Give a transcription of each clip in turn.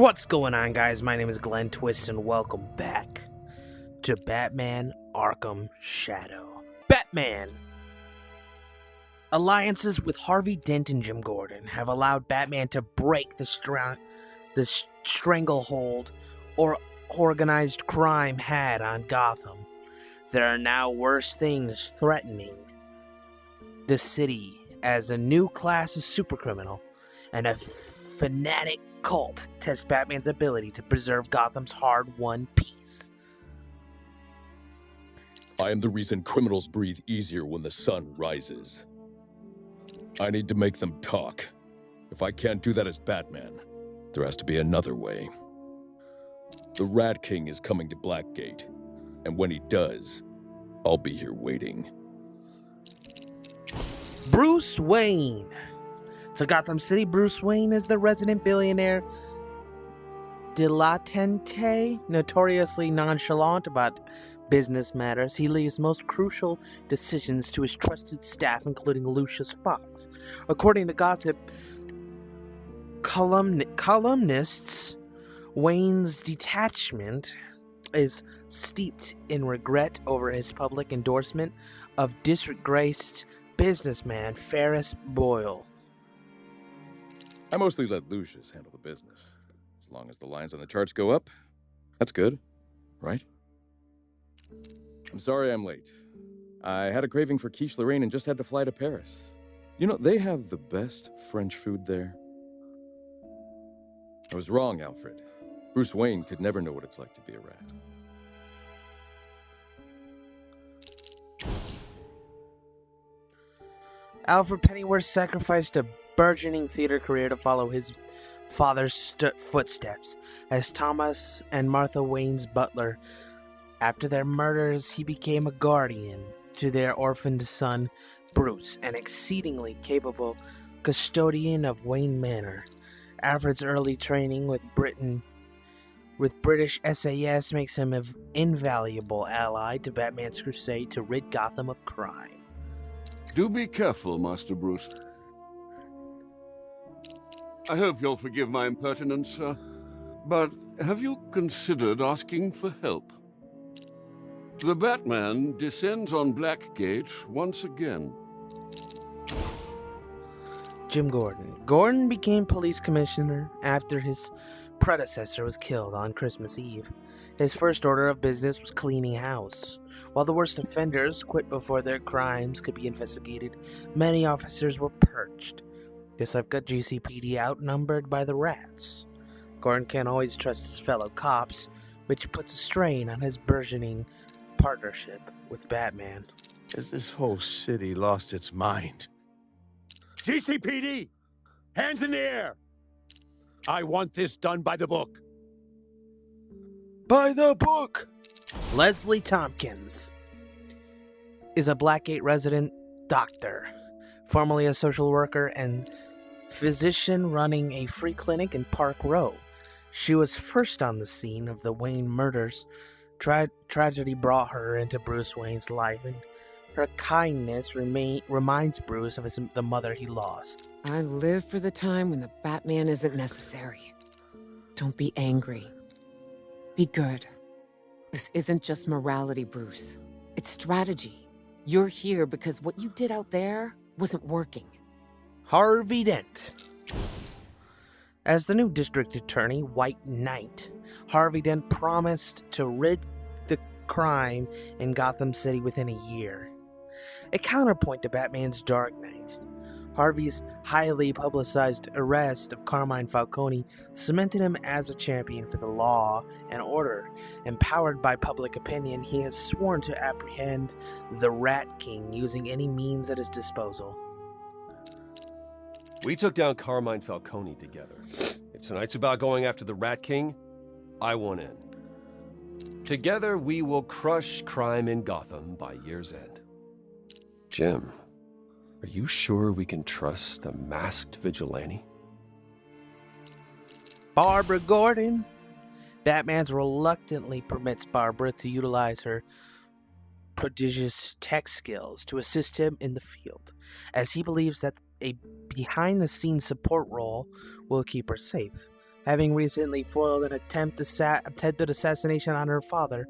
What's going on, guys? My name is Glenn Twist, and welcome back to Batman Arkham Shadow. Batman! Alliances with Harvey Dent and Jim Gordon have allowed Batman to break the stranglehold organized crime had on Gotham. There are now worse things threatening the city as a new class of supercriminal and a fanatic cult tests Batman's ability to preserve Gotham's hard-won peace. I am the reason criminals breathe easier when the sun rises. I need to make them talk. If I can't do that as Batman, there has to be another way. The Rat King is coming to Blackgate, and when he does, I'll be here waiting. Bruce Wayne. So Gotham City, Bruce Wayne is the resident billionaire dilettante, notoriously nonchalant about business matters. He leaves most crucial decisions to his trusted staff, including Lucius Fox. According to gossip columnists, Wayne's detachment is steeped in regret over his public endorsement of disgraced businessman Ferris Boyle. I mostly let Lucius handle the business. As long as the lines on the charts go up, that's good, right? I'm sorry I'm late. I had a craving for quiche Lorraine and just had to fly to Paris. You know, they have the best French food there. I was wrong, Alfred. Bruce Wayne could never know what it's like to be a rat. Alfred Pennyworth sacrificed a burgeoning theater career to follow his father's footsteps as Thomas and Martha Wayne's butler. After their murders, he became a guardian to their orphaned son, Bruce, an exceedingly capable custodian of Wayne Manor. Alfred's early training with British SAS makes him an invaluable ally to Batman's crusade to rid Gotham of crime. Do be careful, Master Bruce. I hope you'll forgive my impertinence, sir, but have you considered asking for help? The Batman descends on Blackgate once again. Jim Gordon. Gordon became police commissioner after his predecessor was killed on Christmas Eve. His first order of business was cleaning house. While the worst offenders quit before their crimes could be investigated, many officers were purged. Guess I've got GCPD outnumbered by the rats. Gordon can't always trust his fellow cops, which puts a strain on his burgeoning partnership with Batman. Has this whole city lost its mind? GCPD! Hands in the air! I want this done by the book. By the book! Leslie Tompkins is a Blackgate resident doctor, formerly a social worker and physician running a free clinic in Park Row. She was first on the scene of the Wayne murders. Tragedy brought her into Bruce Wayne's life, and her kindness reminds Bruce of the mother he lost. I live for the time when the Batman isn't necessary. Don't be angry. Be good. This isn't just morality, Bruce. It's strategy. You're here because what you did out there wasn't working. Harvey Dent. As the new district attorney, White Knight, Harvey Dent promised to rid the crime in Gotham City within a year. A counterpoint to Batman's Dark Knight. Harvey's highly publicized arrest of Carmine Falcone cemented him as a champion for the law and order. Empowered by public opinion, he has sworn to apprehend the Rat King using any means at his disposal. We took down Carmine Falcone together. If tonight's about going after the Rat King, I want in. Together, we will crush crime in Gotham by year's end. Jim, are you sure we can trust a masked vigilante? Barbara Gordon. Batman reluctantly permits Barbara to utilize her prodigious tech skills to assist him in the field, as he believes that a behind-the-scenes support role will keep her safe. Having recently foiled an attempted assassination on her father,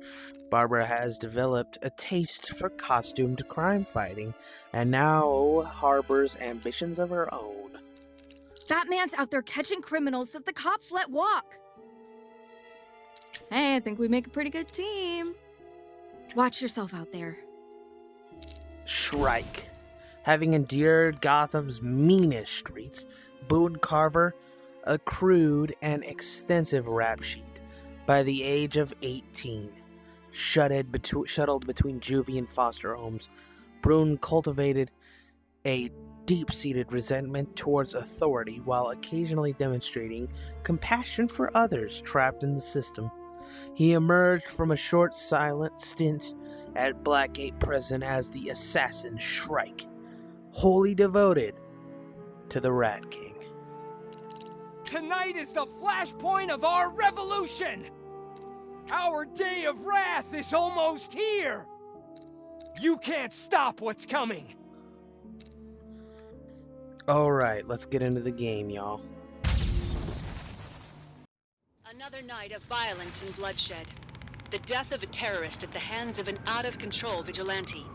Barbara has developed a taste for costumed crime fighting and now harbors ambitions of her own. Batman's out there catching criminals that the cops let walk. Hey, I think we make a pretty good team. Watch yourself out there. Shrike. Having endured Gotham's meanest streets, Boone Carver accrued an extensive rap sheet. By the age of 18, shuttled between juvie and foster homes, Boone cultivated a deep-seated resentment towards authority while occasionally demonstrating compassion for others trapped in the system. He emerged from a short, silent stint at Blackgate prison as the assassin Shrike, wholly devoted to the Rat King. Tonight is the flashpoint of our revolution! Our day of wrath is almost here! You can't stop what's coming! Alright, let's get into the game, y'all. Another night of violence and bloodshed. The death of a terrorist at the hands of an out-of-control vigilante.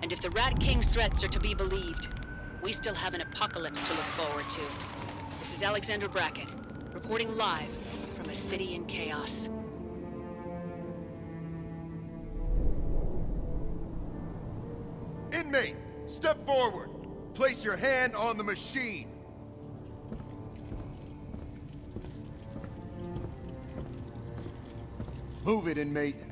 And if the Rat King's threats are to be believed, we still have an apocalypse to look forward to. This is Alexander Brackett, reporting live from a city in chaos. Inmate, step forward. Place your hand on the machine. Move it, inmate.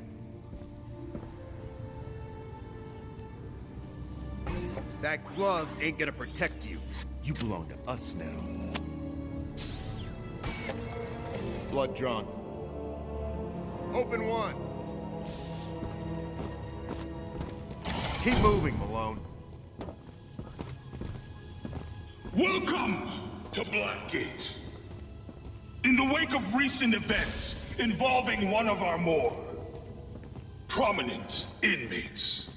That glove ain't gonna protect you. You belong to us now. Blood drawn. Open one. Keep moving, Malone. Welcome to Blackgate. In the wake of recent events involving one of our more prominent inmates,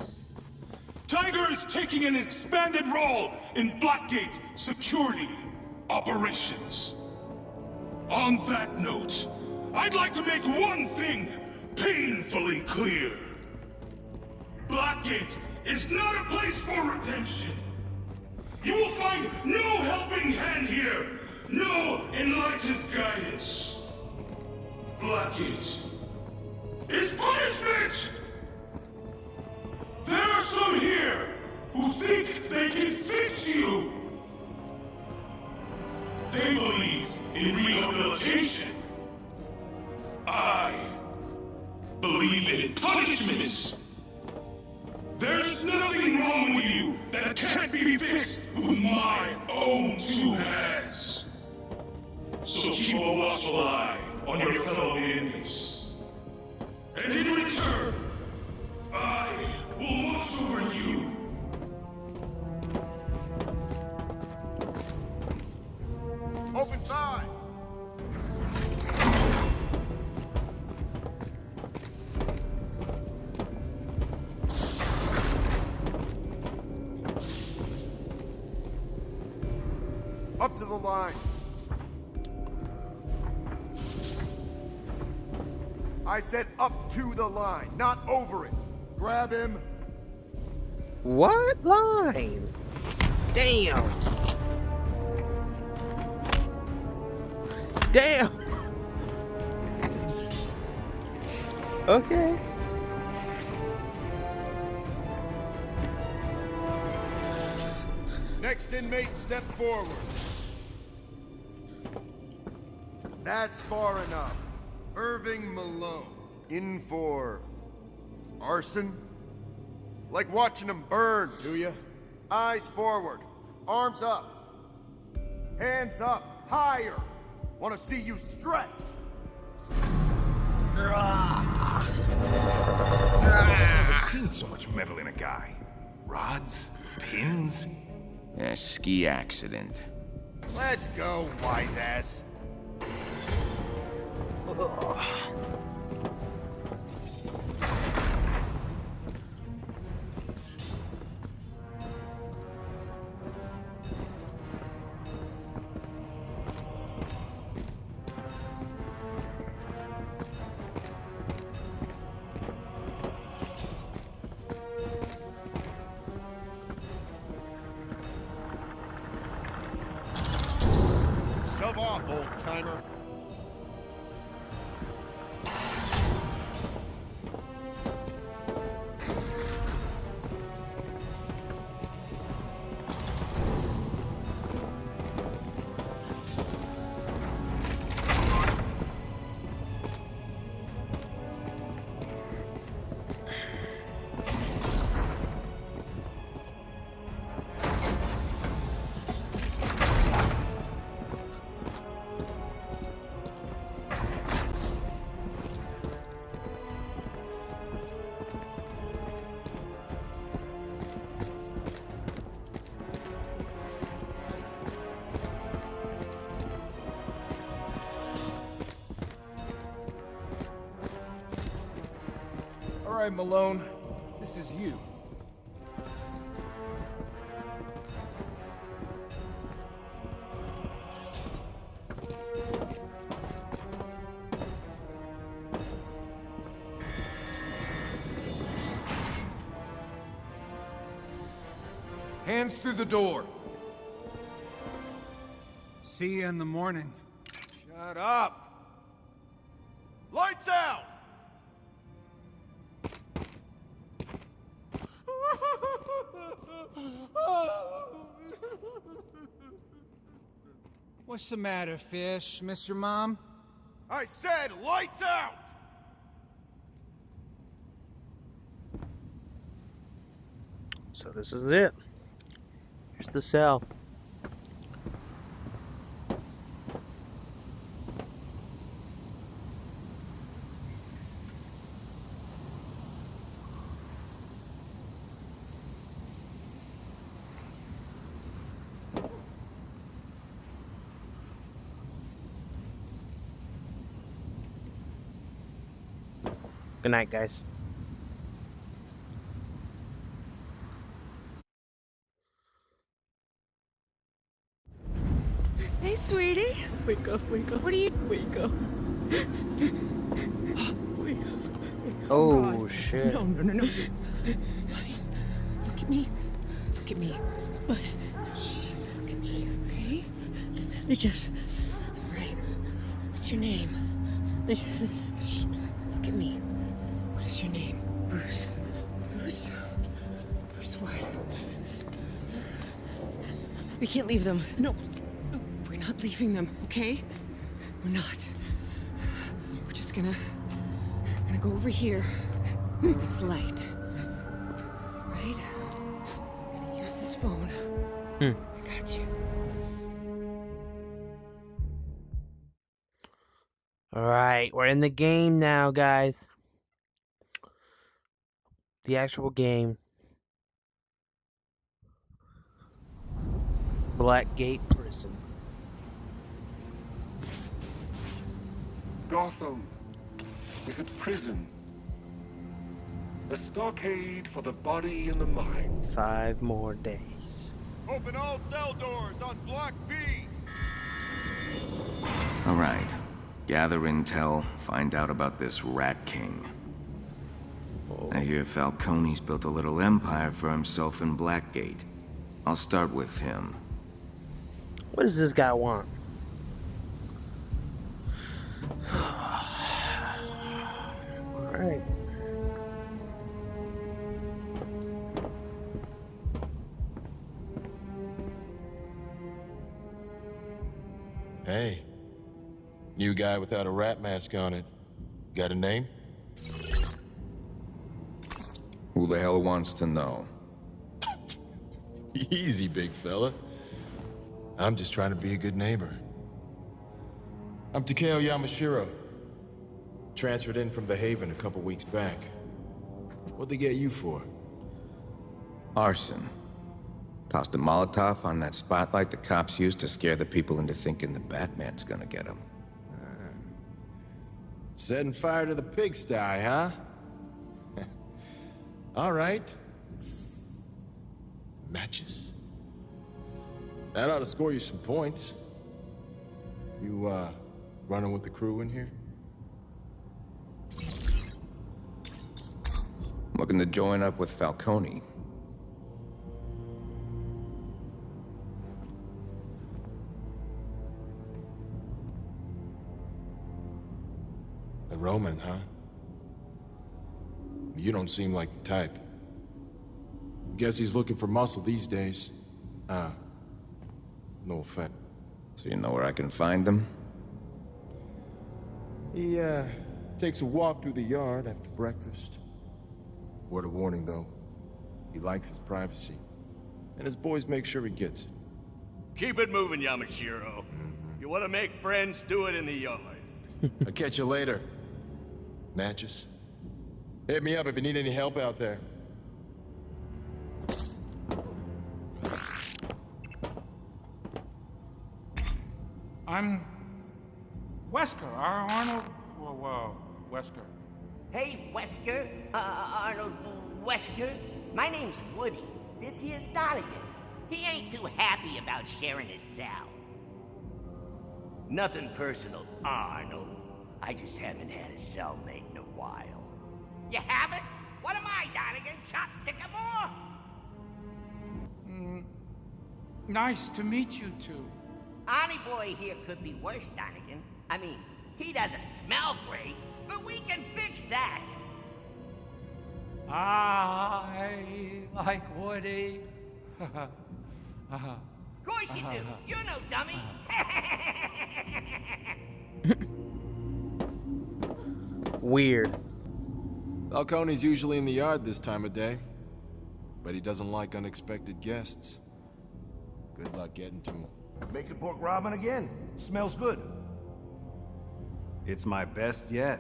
Tiger is taking an expanded role in Blackgate security operations. On that note, I'd like to make one thing painfully clear. Blackgate is not a place for redemption. You will find no helping hand here, no enlightened guidance. Blackgate is punishment! There are some here who think they can fix you. They believe in rehabilitation. I believe in punishment. There's nothing wrong with you that can't be fixed with my own two hands. So keep a watchful eye on your fellow inmates. And in return, I will watch over you. Open 5. Up to the line. I said up to the line, not over it. Grab him. What line? Damn. Damn. Okay. Next inmate, step forward. That's far enough. Irving Malone. In for arson? Like watching him burn, do you? Eyes forward. Arms up. Hands up. Higher. Want to see you stretch. I've never seen so much metal in a guy. Rods? Pins? A ski accident. Let's go, wise ass. right, Malone. This is you. Hands through the door. See you in the morning. Shut up! Lights out! What's the matter, Fish? Miss your mom? I said lights out! So this is it. Here's the cell. Good night, guys. Hey, sweetie. Wake up, wake up. What are you... Wake up. Wake up. Oh, shit. No. Honey, look at me. Look at me. But, look at me, okay? They just... That's all right. What's your name? Look at me. What is your name? Bruce. Bruce? Bruce what? We can't leave them. No. We're not leaving them, okay? We're not. We're just gonna go over here where it's light. Right? I'm gonna use this phone. I got you. Alright, we're in the game now, guys. The actual game. Blackgate Prison. Gotham is a prison. A stockade for the body and the mind. 5 more days. Open all cell doors on Block B! All right. Gather intel, find out about this Rat King. I hear Falcone's built a little empire for himself in Blackgate. I'll start with him. What does this guy want? Alright. Hey. New guy without a rat mask on it. Got a name? Who the hell wants to know? Easy, big fella. I'm just trying to be a good neighbor. I'm Takeo Yamashiro. Transferred in from the Haven a couple weeks back. What'd they get you for? Arson. Tossed a Molotov on that spotlight the cops used to scare the people into thinking the Batman's gonna get them. Setting fire to the pigsty, huh? All right. Matches. That ought to score you some points. You, running with the crew in here? Looking to join up with Falcone. A Roman, huh? You don't seem like the type. Guess he's looking for muscle these days. No offense. So you know where I can find him? He, takes a walk through the yard after breakfast. Word of warning, though. He likes his privacy. And his boys make sure he gets it. Keep it moving, Yamashiro. You want to make friends, do it in the yard. I'll catch you later. Matches? Hit me up if you need any help out there. I'm Wesker, Arnold. Whoa, Wesker. Hey, Wesker, Arnold Wesker. My name's Woody. This here's Donegan. He ain't too happy about sharing his cell. Nothing personal, Arnold. I just haven't had a cellmate in a while. You haven't? What am I, Donegan? Chop sycamore? Nice to meet you two. Arnie boy here could be worse, Donegan. I mean, he doesn't smell great, but we can fix that. I like Woody. Of course you do. You're no dummy. Weird. Falcone's usually in the yard this time of day, but he doesn't like unexpected guests. Good luck getting to him. Making pork ramen again. Smells good. It's my best yet.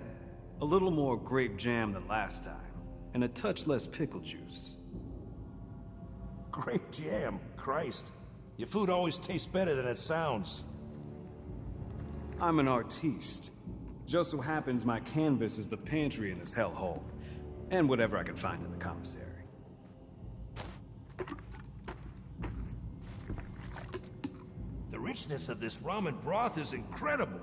A little more grape jam than last time, and a touch less pickle juice. Grape jam. Christ. Your food always tastes better than it sounds. I'm an artiste. Just so happens my canvas is the pantry in this hellhole, and whatever I can find in the commissary. The richness of this ramen broth is incredible.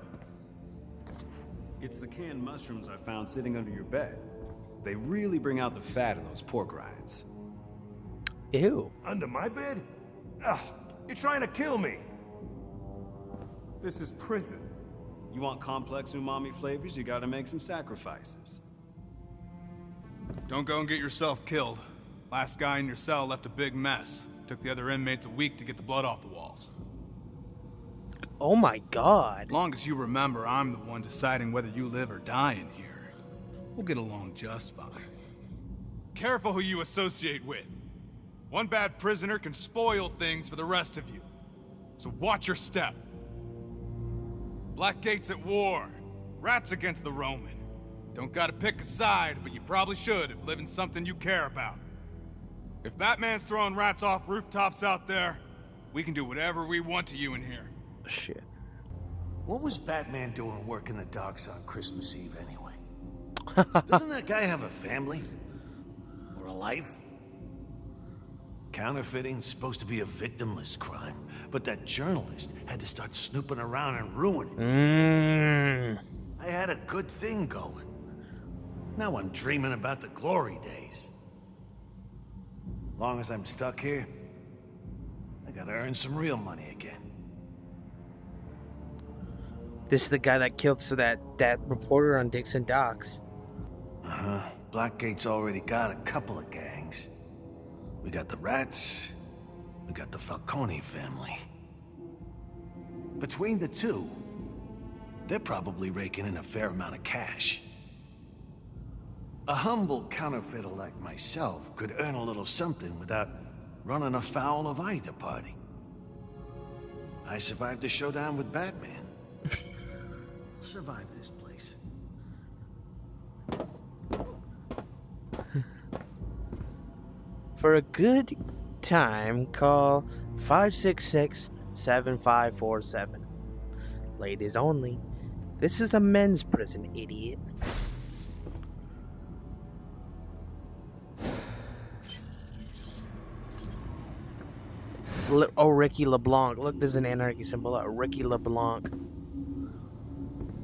It's the canned mushrooms I found sitting under your bed. They really bring out the fat in those pork rinds. Ew. Under my bed? Ugh, you're trying to kill me. This is prison. You want complex umami flavors, you gotta make some sacrifices. Don't go and get yourself killed. Last guy in your cell left a big mess. Took the other inmates a week to get the blood off the walls. Oh my god. Long as you remember, I'm the one deciding whether you live or die in here. We'll get along just fine. Careful who you associate with. One bad prisoner can spoil things for the rest of you. So watch your step. Blackgate's at war. Rats against the Roman. Don't gotta pick a side, but you probably should if living's something you care about. If Batman's throwing rats off rooftops out there, we can do whatever we want to you in here. Shit. What was Batman doing working the docks on Christmas Eve anyway? Doesn't that guy have a family? Or a life? Counterfeiting's supposed to be a victimless crime, but that journalist had to start snooping around and ruin it. I had a good thing going. Now I'm dreaming about the glory days. Long as I'm stuck here, I gotta earn some real money again. This is the guy that killed that reporter on Dixon Docks. Uh-huh. Blackgate's already got a couple of gangs. We got the Rats, we got the Falcone family. Between the two, they're probably raking in a fair amount of cash. A humble counterfeiter like myself could earn a little something without running afoul of either party. I survived the showdown with Batman. I'll survive this place. For a good time, call 566-7547. Ladies only. This is a men's prison, idiot. Oh, Ricky LeBlanc. Look, there's an anarchy symbol. Ricky LeBlanc.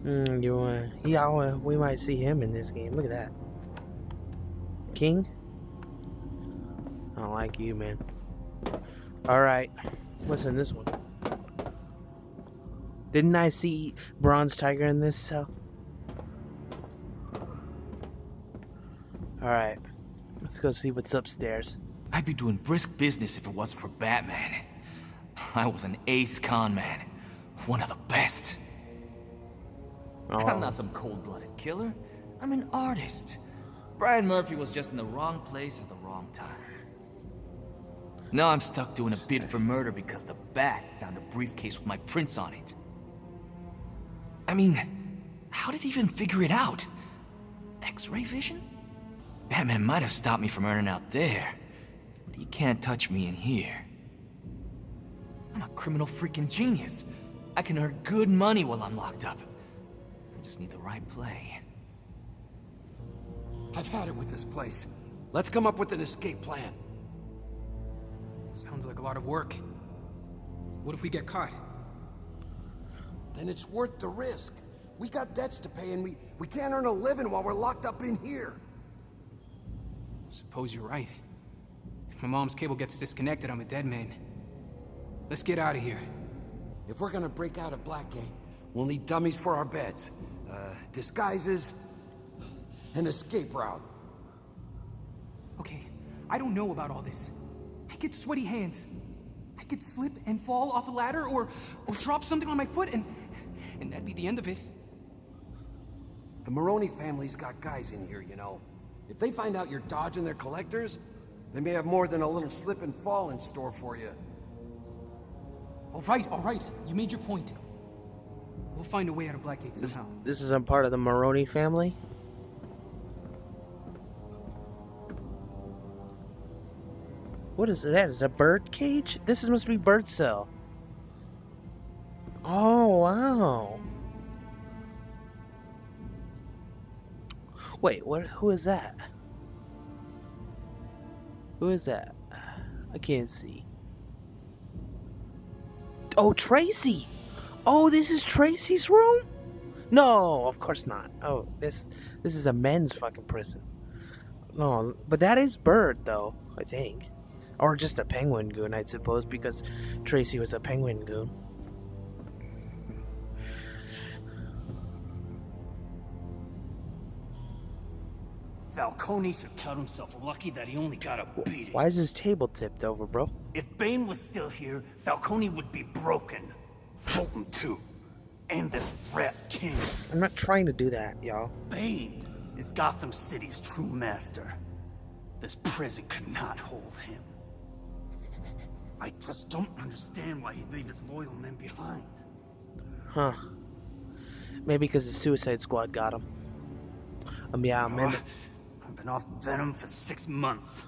We might see him in this game. Look at that. King? I don't like you, man. Alright. What's in this one? Didn't I see Bronze Tiger in this cell? Alright. Let's go see what's upstairs. I'd be doing brisk business if it wasn't for Batman. I was an ace con man. One of the best. Oh. I'm not some cold-blooded killer. I'm an artist. Brian Murphy was just in the wrong place at the wrong time. Now I'm stuck doing a bid for murder because the Bat found a briefcase with my prints on it. I mean, how did he even figure it out? X-ray vision? Batman might have stopped me from earning out there, but he can't touch me in here. I'm a criminal freaking genius. I can earn good money while I'm locked up. I just need the right play. I've had it with this place. Let's come up with an escape plan. Sounds like a lot of work. What if we get caught? Then it's worth the risk. We got debts to pay and we can't earn a living while we're locked up in here. Suppose you're right. If my mom's cable gets disconnected, I'm a dead man. Let's get out of here. If we're gonna break out of Blackgate, we'll need dummies for our beds, disguises, an escape route. Okay, I don't know about all this. I get sweaty hands. I could slip and fall off a ladder or drop something on my foot and that'd be the end of it. The Maroney family's got guys in here, you know. If they find out you're dodging their collectors, they may have more than a little slip and fall in store for you. All right. You made your point. We'll find a way out of Blackgate somehow. This isn't part of the Maroney family? What is that? Is a bird cage? This must be bird cell. Oh, wow. Wait, what? Who is that? Who is that? I can't see. Oh, Tracy! Oh, this is Tracy's room? No, of course not. Oh, this is a men's fucking prison. No, but that is Bird, though, I think. Or just a penguin goon, I suppose, because Tracy was a penguin goon. Falcone should count himself lucky that he only got a beating. Why is his table tipped over, bro? If Bane was still here, Falcone would be broken. Fulton too. And this Rat King. I'm not trying to do that, y'all. Bane is Gotham City's true master. This prison could not hold him. I just don't understand why he'd leave his loyal men behind. Huh. Maybe because the Suicide Squad got him. Yeah, man. I've been off Venom for 6 months.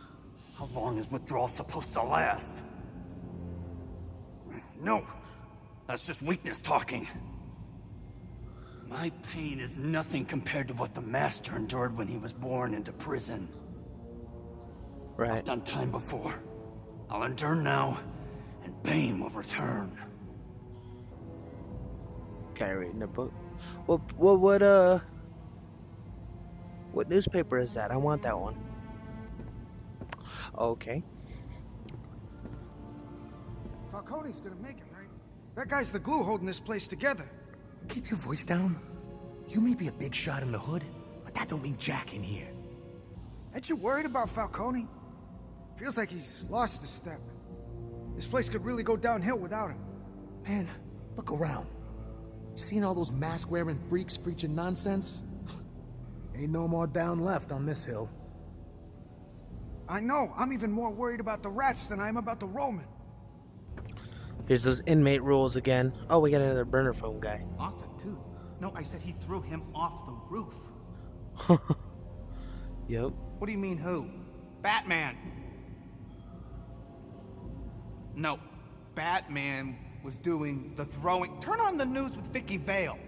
How long is withdrawal supposed to last? No, that's just weakness talking. My pain is nothing compared to what the Master endured when he was born into prison. Right. I've done time before. I'll endure now, and Bane will return. Okay, reading the book. What newspaper is that? I want that one. Okay. Falcone's gonna make it, right? That guy's the glue holding this place together. Keep your voice down. You may be a big shot in the hood, but that don't mean jack in here. Ain't you worried about Falcone? Feels like he's lost a step. This place could really go downhill without him. Man, look around. Seen all those mask-wearing freaks preaching nonsense? Ain't no more down left on this hill. I know. I'm even more worried about the rats than I am about the Roman. Here's those inmate rules again. Oh, we got another burner phone guy. Lost a tooth. No, I said he threw him off the roof. Yep. What do you mean, who? Batman. No, Batman was doing the throwing. Turn on the news with Vicky Vale.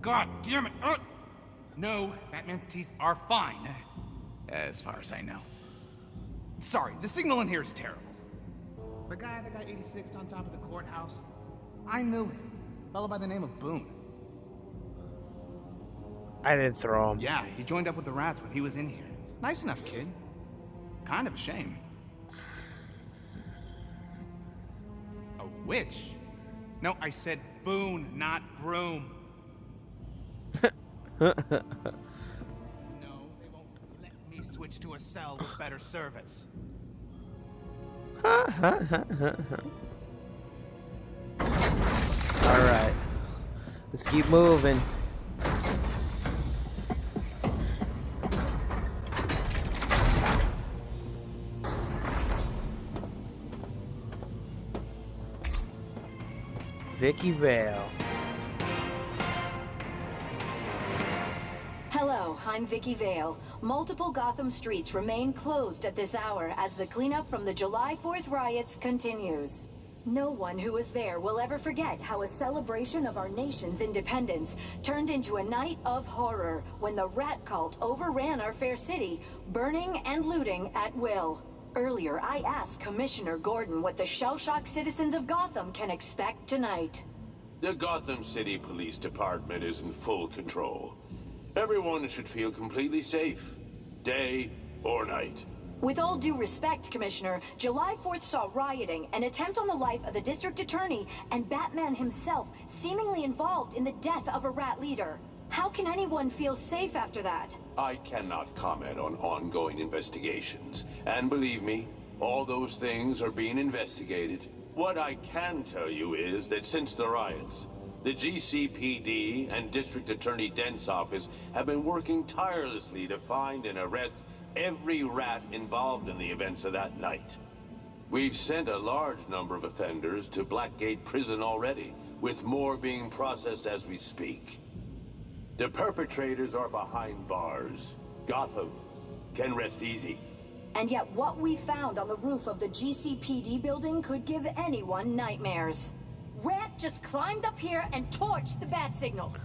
God damn it. No, Batman's teeth are fine. As far as I know. Sorry, the signal in here is terrible. The guy that got 86 on top of the courthouse, I knew him. A fellow by the name of Boone. I didn't throw him. Yeah, he joined up with the rats when he was in here. Nice enough kid. Kind of a shame. A witch? No, I said Boone, not Broom. No, they won't let me switch to a cell with better service. Alright. Let's keep moving. Vicky Vale. Hello, I'm Vicky Vale. Multiple Gotham streets remain closed at this hour as the cleanup from the July 4th riots continues. No one who was there will ever forget how a celebration of our nation's independence turned into a night of horror when the rat cult overran our fair city, burning and looting at will. Earlier, I asked Commissioner Gordon what the shell-shocked citizens of Gotham can expect tonight. The Gotham City Police Department is in full control. Everyone should feel completely safe, day or night. With all due respect, Commissioner, July 4th saw rioting, an attempt on the life of the district attorney, and Batman himself seemingly involved in the death of a rat leader. How can anyone feel safe after that? I cannot comment on ongoing investigations. And believe me, all those things are being investigated. What I can tell you is that since the riots, the GCPD and District Attorney Dent's office have been working tirelessly to find and arrest every rat involved in the events of that night. We've sent a large number of offenders to Blackgate prison already, with more being processed as we speak. The perpetrators are behind bars. Gotham can rest easy. And yet what we found on the roof of the GCPD building could give anyone nightmares. Rat just climbed up here and torched the bat signal.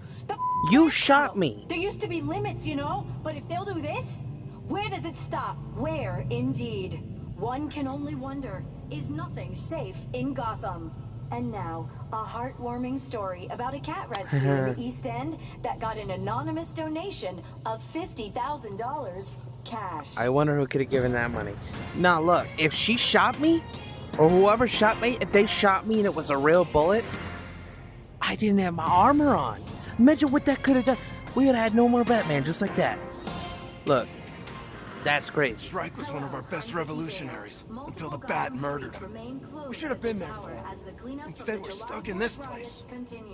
You shot me. There used to be limits, you know, but if they'll do this, where does it stop? Where, indeed? One can only wonder, is nothing safe in Gotham? And now, a heartwarming story about a cat rescue in the East End that got an anonymous donation of $50,000 cash. I wonder who could have given that money. Now look, if she shot me, or whoever shot me, if they shot me and it was a real bullet, I didn't have my armor on. Imagine what that could have done. We would have had no more Batman, just like that. Look. That's great. Shrike was one of our best revolutionaries until the Bat murdered him. We should have been there for him. Instead, we're stuck in this place.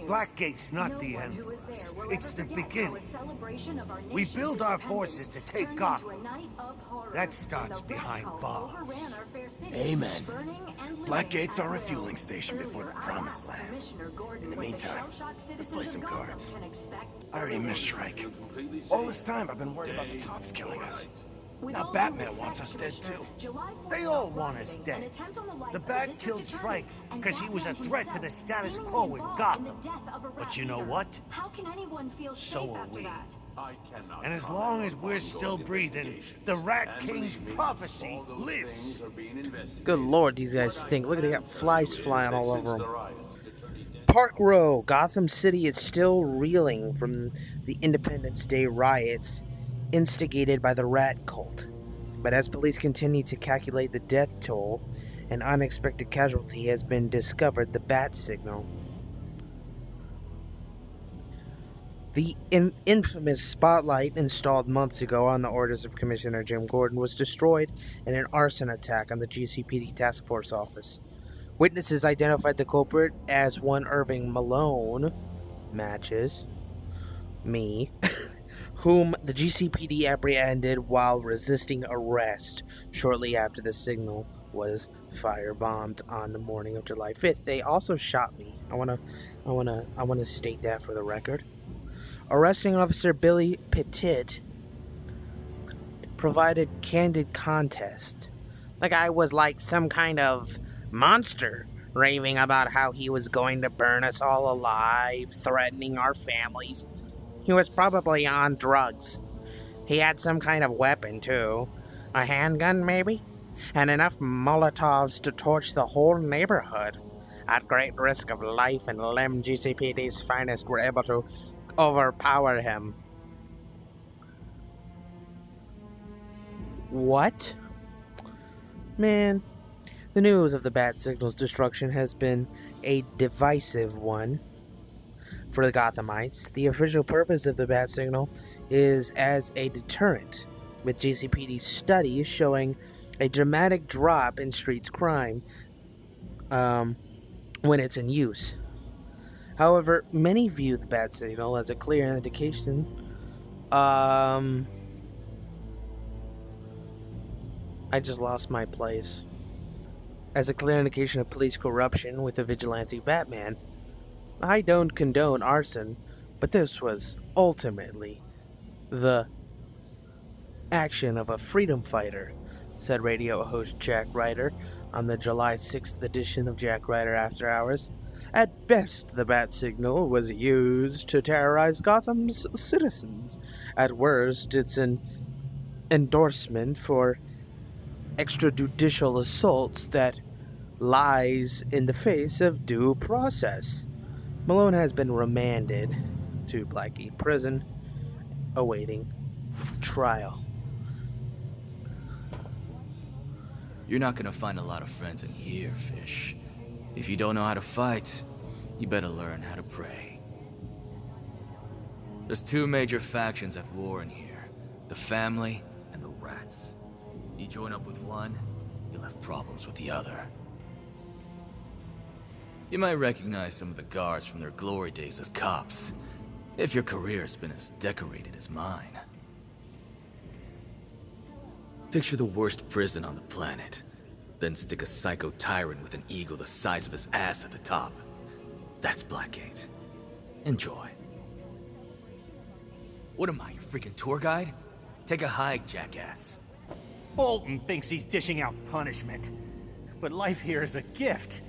Blackgate's not the end for us. It's the beginning. We build our forces to take Gotham. That starts behind bars. Amen. Blackgate's our refueling station before the Promised Land. In the meantime, let's play some cards. I already missed Shrike. All this time, I've been worried about the cops killing us. Now Batman wants us dead too. They all want us dead. The Bat killed Shrike because he was a threat to the status quo in Gotham. But you know what? So are we. And as long as we're still breathing, the Rat King's prophecy lives. Good lord, these guys stink. Look, they got flies flying all over them. Park Row, Gotham City is still reeling from the Independence Day riots instigated by the rat cult. But as police continue to calculate the death toll, an unexpected casualty has been discovered: the bat signal. The infamous spotlight installed months ago on the orders of Commissioner Jim Gordon was destroyed in an arson attack on the GCPD task force office. Witnesses identified the culprit as one Irving Malone, matches me, whom the GCPD apprehended while resisting arrest shortly after the signal was firebombed on the morning of July 5th. They also shot me. I want to state that for the record. Arresting Officer Billy Petit provided candid contest. The guy was like some kind of monster, raving about how he was going to burn us all alive, threatening our families. He was probably on drugs. He had some kind of weapon, too. A handgun, maybe? And enough Molotovs to torch the whole neighborhood. At great risk of life and limb, GCPD's finest were able to overpower him. What? Man, the news of the Bat Signal's destruction has been a divisive one for the Gothamites. The official purpose of the Bat Signal is as a deterrent, with GCPD studies showing a dramatic drop in streets crime when it's in use. However, many view the Bat Signal as a clear indication I just lost my place. As a clear indication of police corruption with a vigilante Batman. I don't condone arson, but this was ultimately the action of a freedom fighter, said radio host Jack Ryder on the July 6th edition of Jack Ryder After Hours. At best, the bat signal was used to terrorize Gotham's citizens. At worst, it's an endorsement for extrajudicial assaults that lies in the face of due process. Malone has been remanded to Blackgate Prison, awaiting trial. You're not gonna find a lot of friends in here, Fish. If you don't know how to fight, you better learn how to pray. There's two major factions at war in here. The family and the rats. You join up with one, you'll have problems with the other. You might recognize some of the guards from their glory days as cops, if your career's been as decorated as mine. Picture the worst prison on the planet, then stick a psycho tyrant with an ego the size of his ass at the top. That's Blackgate. Enjoy. What am I, your freaking tour guide? Take a hike, jackass. Bolton thinks he's dishing out punishment, but life here is a gift.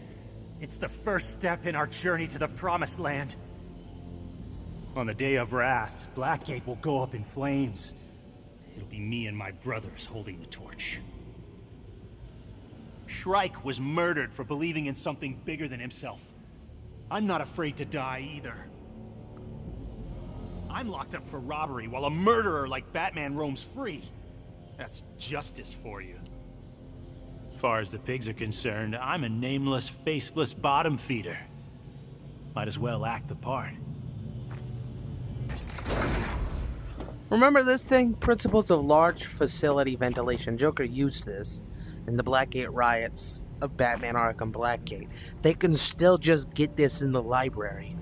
It's the first step in our journey to the Promised Land. On the day of wrath, Blackgate will go up in flames. It'll be me and my brothers holding the torch. Shrike was murdered for believing in something bigger than himself. I'm not afraid to die either. I'm locked up for robbery while a murderer like Batman roams free. That's justice for you. As far as the pigs are concerned, I'm a nameless, faceless bottom feeder. Might as well act the part. Remember this thing? Principles of large facility ventilation. Joker used this in the Blackgate riots of Batman Arkham Blackgate. They can still just get this in the library.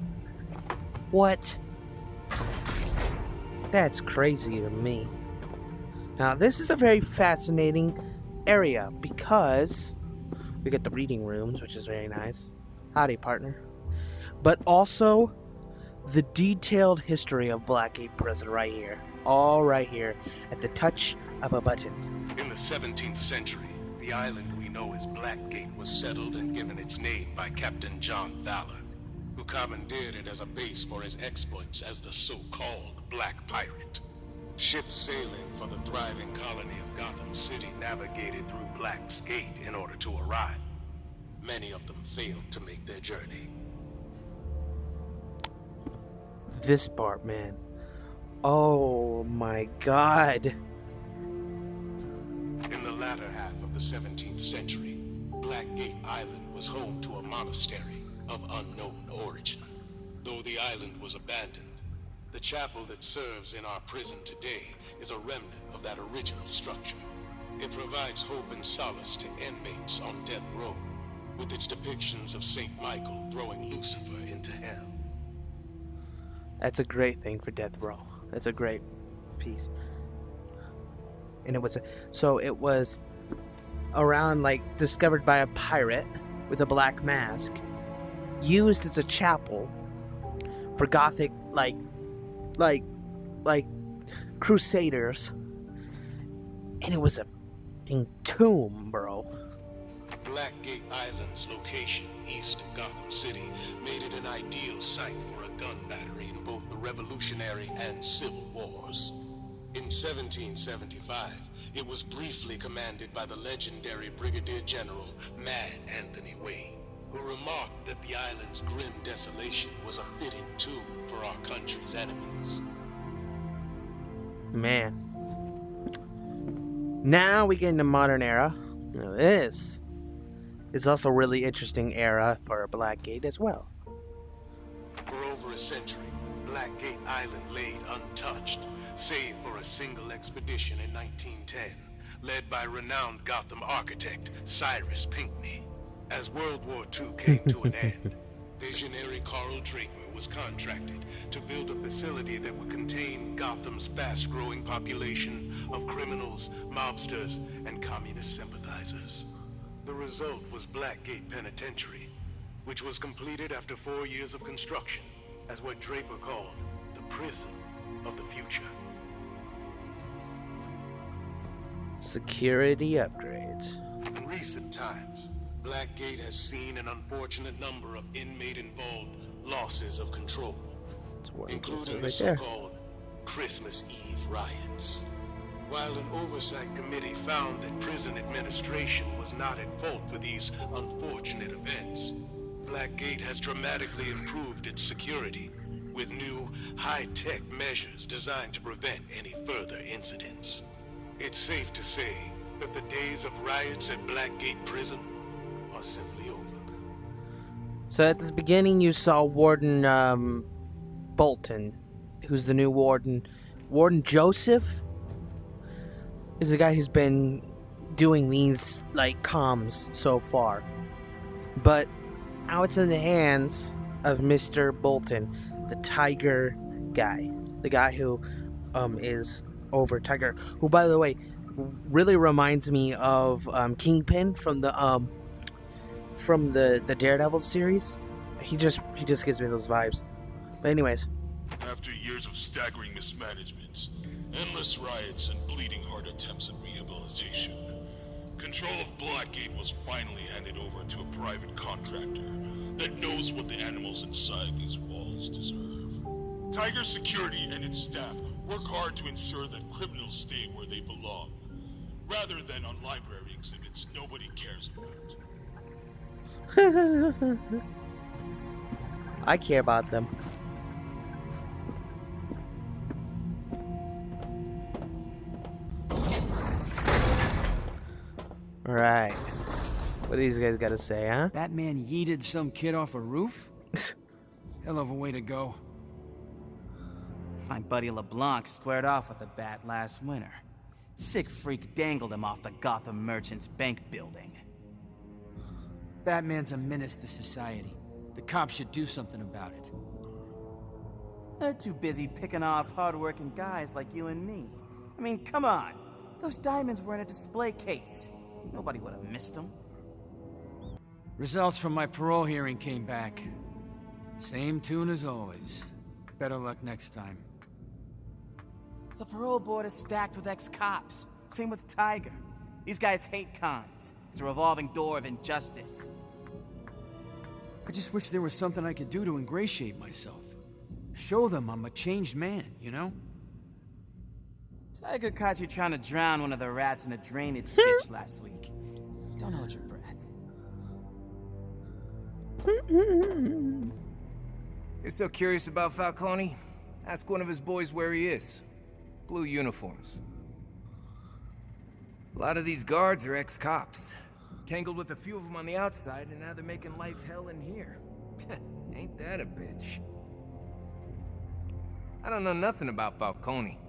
What? That's crazy to me. Now, this is a very fascinating area because we get the reading rooms, which is very nice. Howdy, partner. But also the detailed history of Blackgate Prison right here. All right here at the touch of a button. In the 17th century, the island we know as Blackgate was settled and given its name by Captain John Valor, who commandeered it as a base for his exploits as the so-called Black Pirate. Ships sailing for the thriving colony of Gotham City navigated through Black's Gate in order to arrive. Many of them failed to make their journey. This part, man. Oh my god. In the latter half of the 17th century, Blackgate Island was home to a monastery of unknown origin. Though the island was abandoned, the chapel that serves in our prison today is a remnant of that original structure. It provides hope and solace to inmates on death row, with its depictions of St. Michael throwing Lucifer into hell. That's a great thing for death row. That's a great piece. And it was around, like, discovered by a pirate with a black mask, used as a chapel for Gothic, like crusaders, and it was a tomb, bro. Blackgate Island's location east of Gotham City made it an ideal site for a gun battery in both the Revolutionary and Civil Wars. In 1775, it was briefly commanded by the legendary Brigadier General Mad Anthony Wayne, who remarked that the island's grim desolation was a fitting tomb for our country's enemies. Man. Now we get into modern era. Now this is also a really interesting era for Blackgate as well. For over a century, Blackgate Island laid untouched, save for a single expedition in 1910, led by renowned Gotham architect Cyrus Pinckney. As World War II came to an end, visionary Carl Draper was contracted to build a facility that would contain Gotham's fast-growing population of criminals, mobsters, and communist sympathizers. The result was Blackgate Penitentiary, which was completed after 4 years of construction as what Draper called the prison of the future. Security upgrades. In recent times, Blackgate has seen an unfortunate number of inmate-involved losses of control, including the so-called Christmas Eve riots. While an oversight committee found that prison administration was not at fault for these unfortunate events, Blackgate has dramatically improved its security with new, high-tech measures designed to prevent any further incidents. It's safe to say that the days of riots at Blackgate Prison are simply over. So at this beginning, you saw Warden Bolton, who's the new warden. Warden Joseph is the guy who's been doing these, like, comms so far. But now it's in the hands of Mr. Bolton, the Tiger guy. The guy who is over Tiger. Who, by the way, really reminds me of Kingpin from the Daredevil series. He just gives me those vibes. But anyways. After years of staggering mismanagement, endless riots, and bleeding heart attempts at rehabilitation, control of Blackgate was finally handed over to a private contractor that knows what the animals inside these walls deserve. Tiger Security and its staff work hard to ensure that criminals stay where they belong, rather than on library exhibits nobody cares about. I care about them. Alright. What do these guys gotta say, huh? That man yeeted some kid off a roof? Hell of a way to go. My buddy LeBlanc squared off with the bat last winter. Sick freak dangled him off the Gotham Merchants Bank building. Batman's a menace to society. The cops should do something about it. They're too busy picking off hard-working guys like you and me. I mean, come on. Those diamonds were in a display case. Nobody would have missed them. Results from my parole hearing came back. Same tune as always. Better luck next time. The parole board is stacked with ex-cops. Same with Tiger. These guys hate cons. It's a revolving door of injustice. I just wish there was something I could do to ingratiate myself. Show them I'm a changed man, you know? Tiger caught you trying to drown one of the rats in a drainage ditch last week. Don't hold your breath. You're so curious about Falcone? Ask one of his boys where he is. Blue uniforms. A lot of these guards are ex-cops. Tangled with a few of them on the outside, and now they're making life hell in here. Ain't that a bitch? I don't know nothing about Falcone.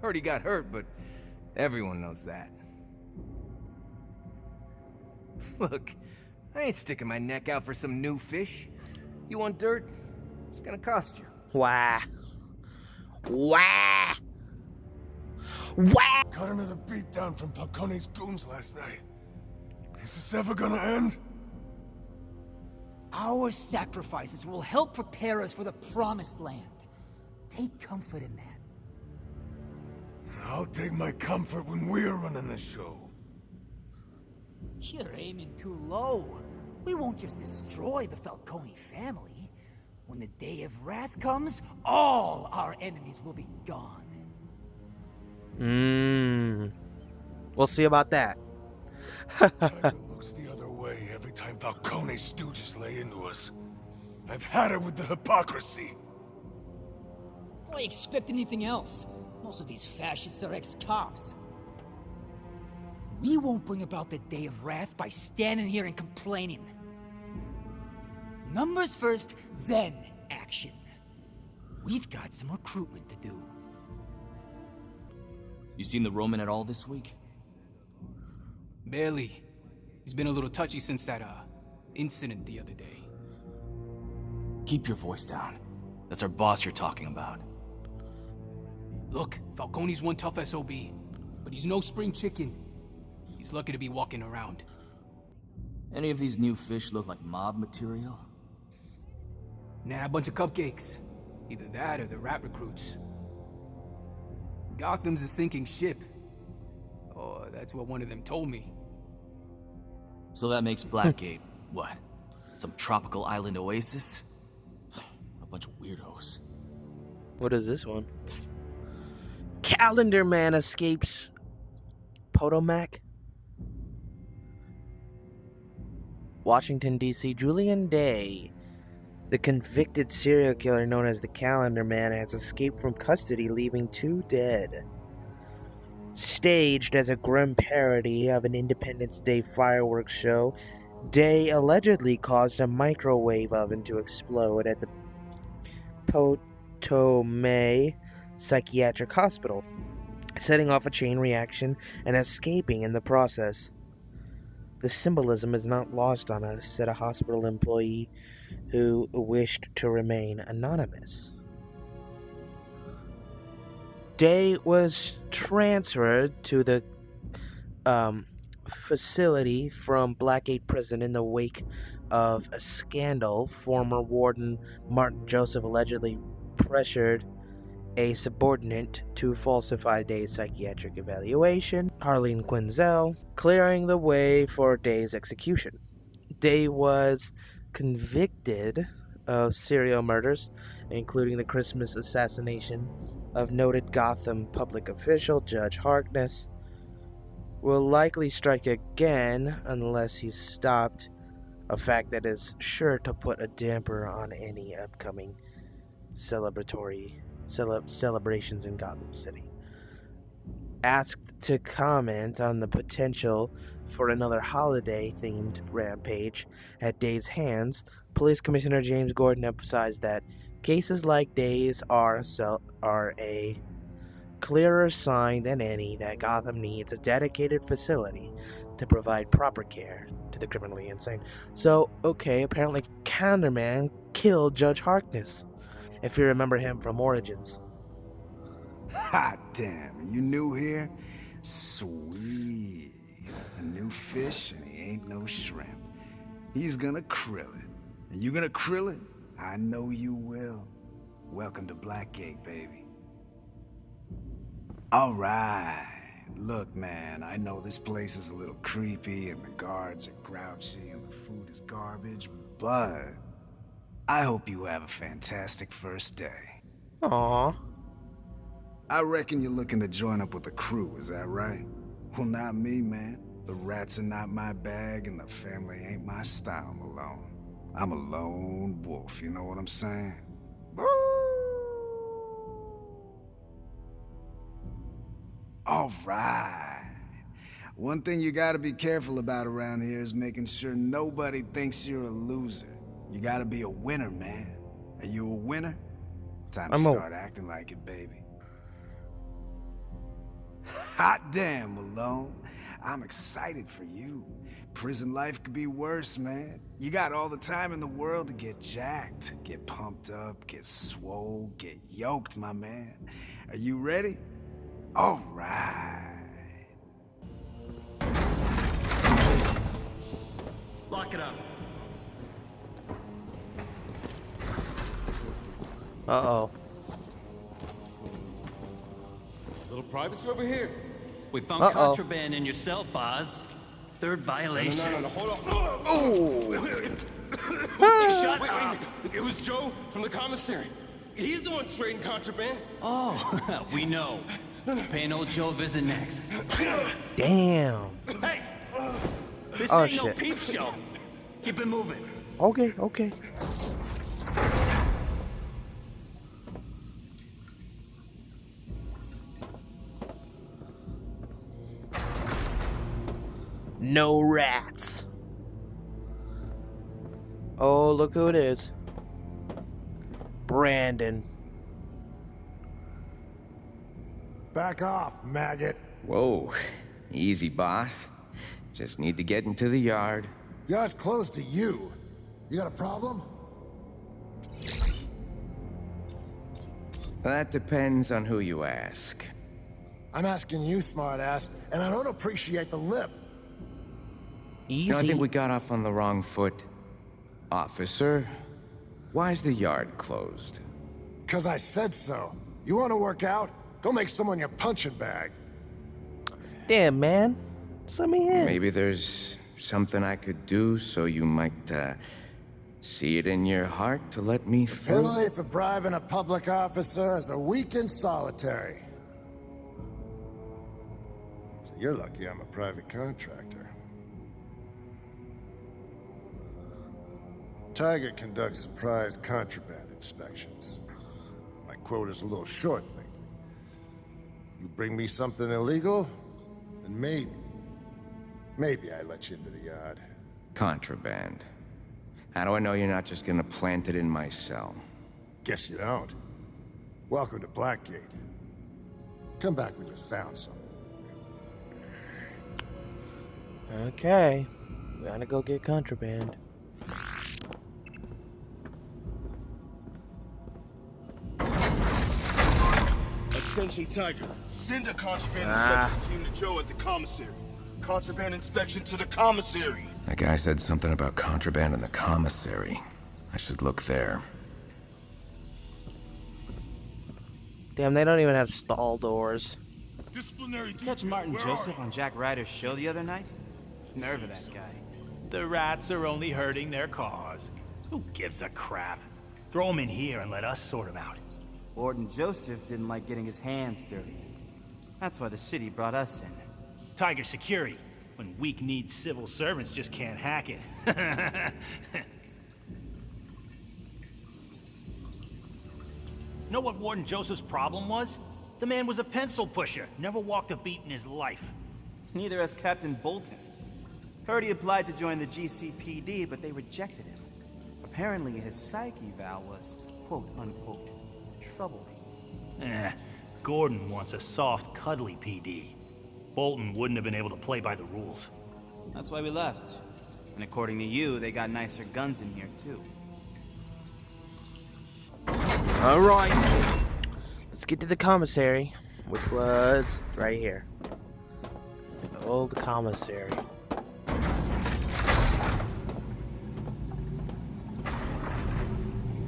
Heard he got hurt, but everyone knows that. Look, I ain't sticking my neck out for some new fish. You want dirt? It's gonna cost you. Wah. Wah. Wah. Got another beatdown from Falcone's goons last night. Is this ever gonna end? Our sacrifices will help prepare us for the promised land. Take comfort in that. I'll take my comfort when we're running the show. You're aiming too low. We won't just destroy the Falcone family. When the day of wrath comes, all our enemies will be gone. We'll see about that. Tiger looks the other way every time Falcone's stooges lay into us. I've had it with the hypocrisy. I expect anything else. Most of these fascists are ex-cops. We won't bring about the day of wrath by standing here and complaining. Numbers first, then action. We've got some recruitment to do. You seen the Roman at all this week? Barely. He's been a little touchy since that, incident the other day. Keep your voice down. That's our boss you're talking about. Look, Falcone's one tough SOB, but he's no spring chicken. He's lucky to be walking around. Any of these new fish look like mob material? Nah, a bunch of cupcakes. Either that or the rat recruits. Gotham's a sinking ship. Oh, that's what one of them told me. So that makes Blackgate, what? Some tropical island oasis? A bunch of weirdos. What is this one? Calendar Man escapes Potomac. Washington, D.C. Julian Day, the convicted serial killer known as the Calendar Man, has escaped from custody, leaving 2 dead. Staged as a grim parody of an Independence Day fireworks show, Day allegedly caused a microwave oven to explode at the Potomac Psychiatric Hospital, setting off a chain reaction and escaping in the process. The symbolism is not lost on us, said a hospital employee who wished to remain anonymous. Day was transferred to the facility from Blackgate prison in the wake of a scandal. Former warden Martin Joseph allegedly pressured a subordinate to falsify Day's psychiatric evaluation, Harleen Quinzel, clearing the way for Day's execution. Day was convicted of serial murders, including the Christmas assassination of noted Gotham public official Judge Harkness. Will likely strike again unless he's stopped, a fact that is sure to put a damper on any upcoming celebrations in Gotham City. Asked to comment on the potential for another holiday-themed rampage at Day's hands, Police Commissioner James Gordon emphasized that cases like Day's are a clearer sign than any that Gotham needs a dedicated facility to provide proper care to the criminally insane. So, okay, apparently Calendar Man killed Judge Harkness, if you remember him from Origins. Hot damn, you new here? Sweet. A new fish and he ain't no shrimp. He's gonna krill it. And you gonna krill it? I know you will. Welcome to Blackgate, baby. Alright. Look, man, I know this place is a little creepy and the guards are grouchy and the food is garbage, but I hope you have a fantastic first day. Aww. I reckon you're looking to join up with the crew, is that right? Well, not me, man. The rats are not my bag and the family ain't my style, Malone. I'm a lone wolf, you know what I'm saying? Alright. One thing you gotta be careful about around here is making sure nobody thinks you're a loser. You gotta be a winner, man. Are you a winner? Time to start acting like it, baby. Hot damn, Malone. I'm excited for you. Prison life could be worse, man. You got all the time in the world to get jacked, get pumped up, get swole, get yoked, my man. Are you ready? All right. Lock it up. Uh-oh. Little privacy over here. We found contraband in your cell, Boz. Third violation. No, hold on. Oh! Shut up! It was Joe from the commissary. He's the one trading contraband. Oh, we know. Paying old Joe a visit next. Damn. Hey! This Oh, ain't no shit. peep show. Keep it moving. Okay, okay. No rats. Oh, look who it is. Brandon. Back off, maggot. Whoa. Easy, boss. Just need to get into the yard. Yard's close to you. You got a problem? That depends on who you ask. I'm asking you, smartass, and I don't appreciate the lip. You know, I think we got off on the wrong foot. Officer, why's the yard closed? 'Cause I said so. You want to work out? Go make someone your punching bag. Damn, man. Just let me in. Maybe there's something I could do so you might, see it in your heart to let me through? Penalty for bribing a public officer is a week in solitary. So you're lucky I'm a private contractor. Tiger conducts surprise contraband inspections. My quota's a little short lately. You bring me something illegal, then maybe I let you into the yard. Contraband. How do I know you're not just gonna plant it in my cell? Guess you don't. Welcome to Blackgate. Come back when you've found something. Okay. We gotta go get contraband. Attention, Tiger. Send a contraband inspection team to Joe at the commissary. Contraband inspection to the commissary. That guy said something about contraband in the commissary. I should look there. Damn, they don't even have stall doors. Catch Martin Joseph on Jack Ryder's show the other night? Nerve of that guy. The rats are only hurting their cause. Who gives a crap? Throw them in here and let us sort them out. Warden Joseph didn't like getting his hands dirty. That's why the city brought us in. Tiger security. When weak-kneed civil servants just can't hack it. Know what Warden Joseph's problem was? The man was a pencil pusher. Never walked a beat in his life. Neither has Captain Bolton. Heard he applied to join the GCPD, but they rejected him. Apparently his psych eval was, quote-unquote, troubling. Gordon wants a soft, cuddly PD. Bolton wouldn't have been able to play by the rules. That's why we left. And according to you, they got nicer guns in here, too. Alright. Let's get to the commissary, which was right here. The old commissary.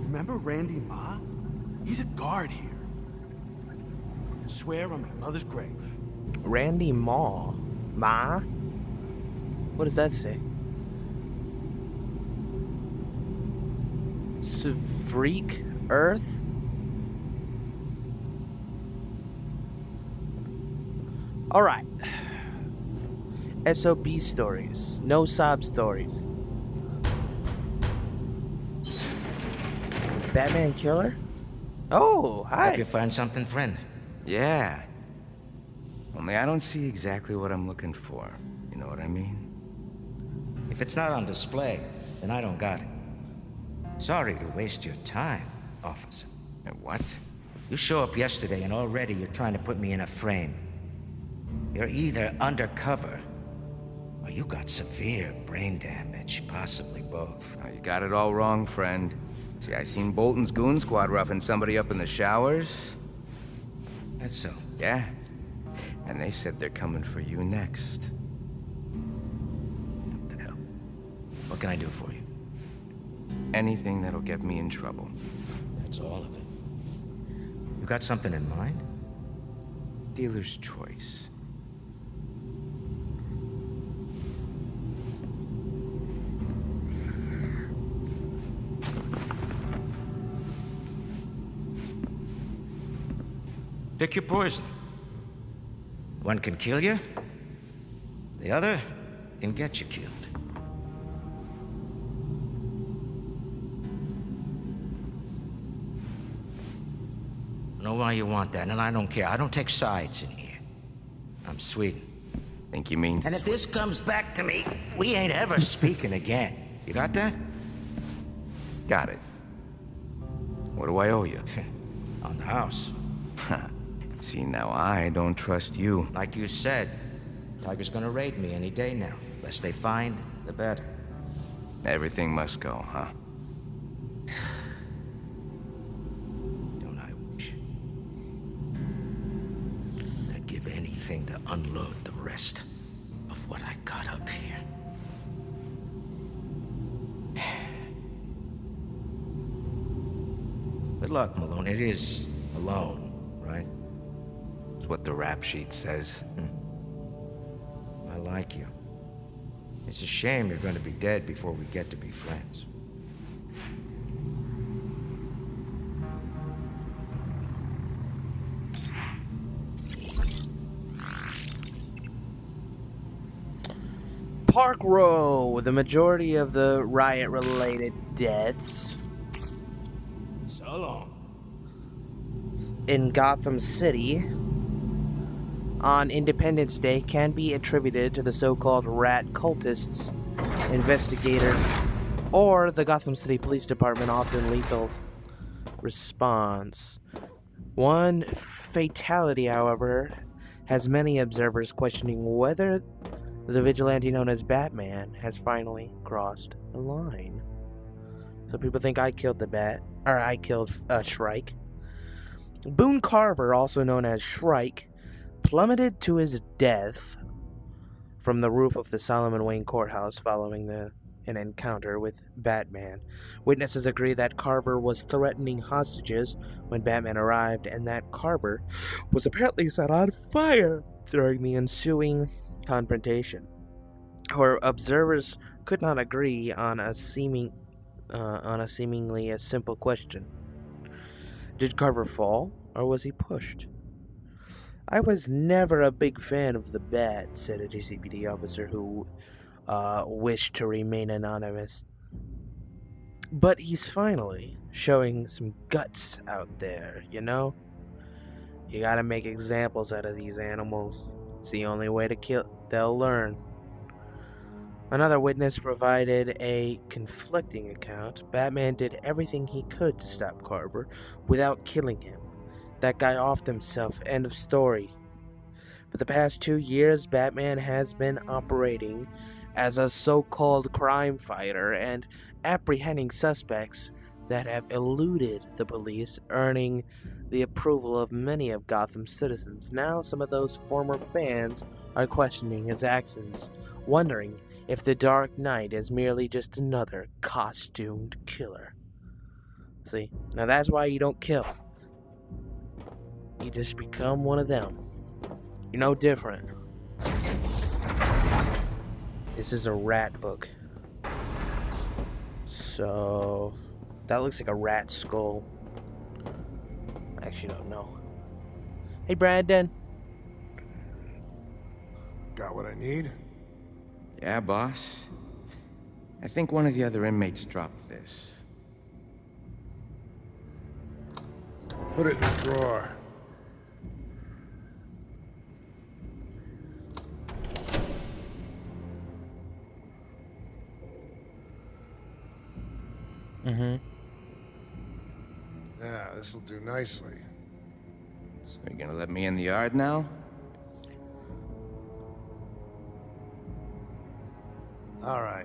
Remember Randy Ma? He's a guard here. Swear on my mother's grave. Randy Ma? Ma? What does that say? Savreek Earth? Alright. SOB stories. No sob stories. Batman killer? Oh, hi. Hope you find something, friend. Yeah. Only I don't see exactly what I'm looking for. You know what I mean? If it's not on display, then I don't got it. Sorry to waste your time, officer. What? You show up yesterday and already you're trying to put me in a frame. You're either undercover, or you got severe brain damage, possibly both. Oh, you got it all wrong, friend. See, I seen Bolton's goon squad roughing somebody up in the showers. That's so. Yeah. And they said they're coming for you next. What the hell? What can I do for you? Anything that'll get me in trouble. That's all of it. You got something in mind? Dealer's choice. Pick your poison. One can kill you. The other can get you killed. I know why you want that, and I don't care. I don't take sides in here. I'm Sweden. Think you mean... And if this comes back to me, we ain't ever speaking again. You got that? Got it. What do I owe you? On the house. See, now I don't trust you. Like you said, Tiger's gonna raid me any day now. Less they find, the better. Everything must go, huh? Don't I wish? I'd give anything to unload the rest of what I got up here. Good luck, Malone. It is Malone, right? It's what the rap sheet says. I like you. It's a shame you're going to be dead before we get to be friends. Park Row, the majority of the riot-related deaths So long. in Gotham City on Independence Day can be attributed to the so-called rat cultists, investigators, or the Gotham City Police Department often lethal response. One fatality, however, has many observers questioning whether the vigilante known as Batman has finally crossed the line. So people think I killed the Bat, or I killed Shrike. Boone Carver, also known as Shrike, plummeted to his death from the roof of the Solomon Wayne courthouse following an encounter with Batman. Witnesses agree that Carver was threatening hostages when Batman arrived, and that Carver was apparently set on fire during the ensuing confrontation. Or observers could not agree on a seemingly a simple question: did Carver fall, or was he pushed? I was never a big fan of the Bat, said a GCPD officer who wished to remain anonymous. But he's finally showing some guts out there, you know? You gotta make examples out of these animals. It's the only way to kill. They'll learn. Another witness provided a conflicting account. Batman did everything he could to stop Carver without killing him. That guy offed himself. End of story. For the past 2 years, Batman has been operating as a so-called crime fighter and apprehending suspects that have eluded the police, earning the approval of many of Gotham's citizens. Now, some of those former fans are questioning his actions, wondering if the Dark Knight is merely just another costumed killer. See, now that's why you don't kill. You just become one of them. You're no different. This is a rat book. So, that looks like a rat skull. I actually don't know. Hey, Brandon. Got what I need? Yeah, boss. I think one of the other inmates dropped this. Put it in the drawer. Mm-hmm. Yeah, this'll do nicely. So you're gonna let me in the yard now? All right.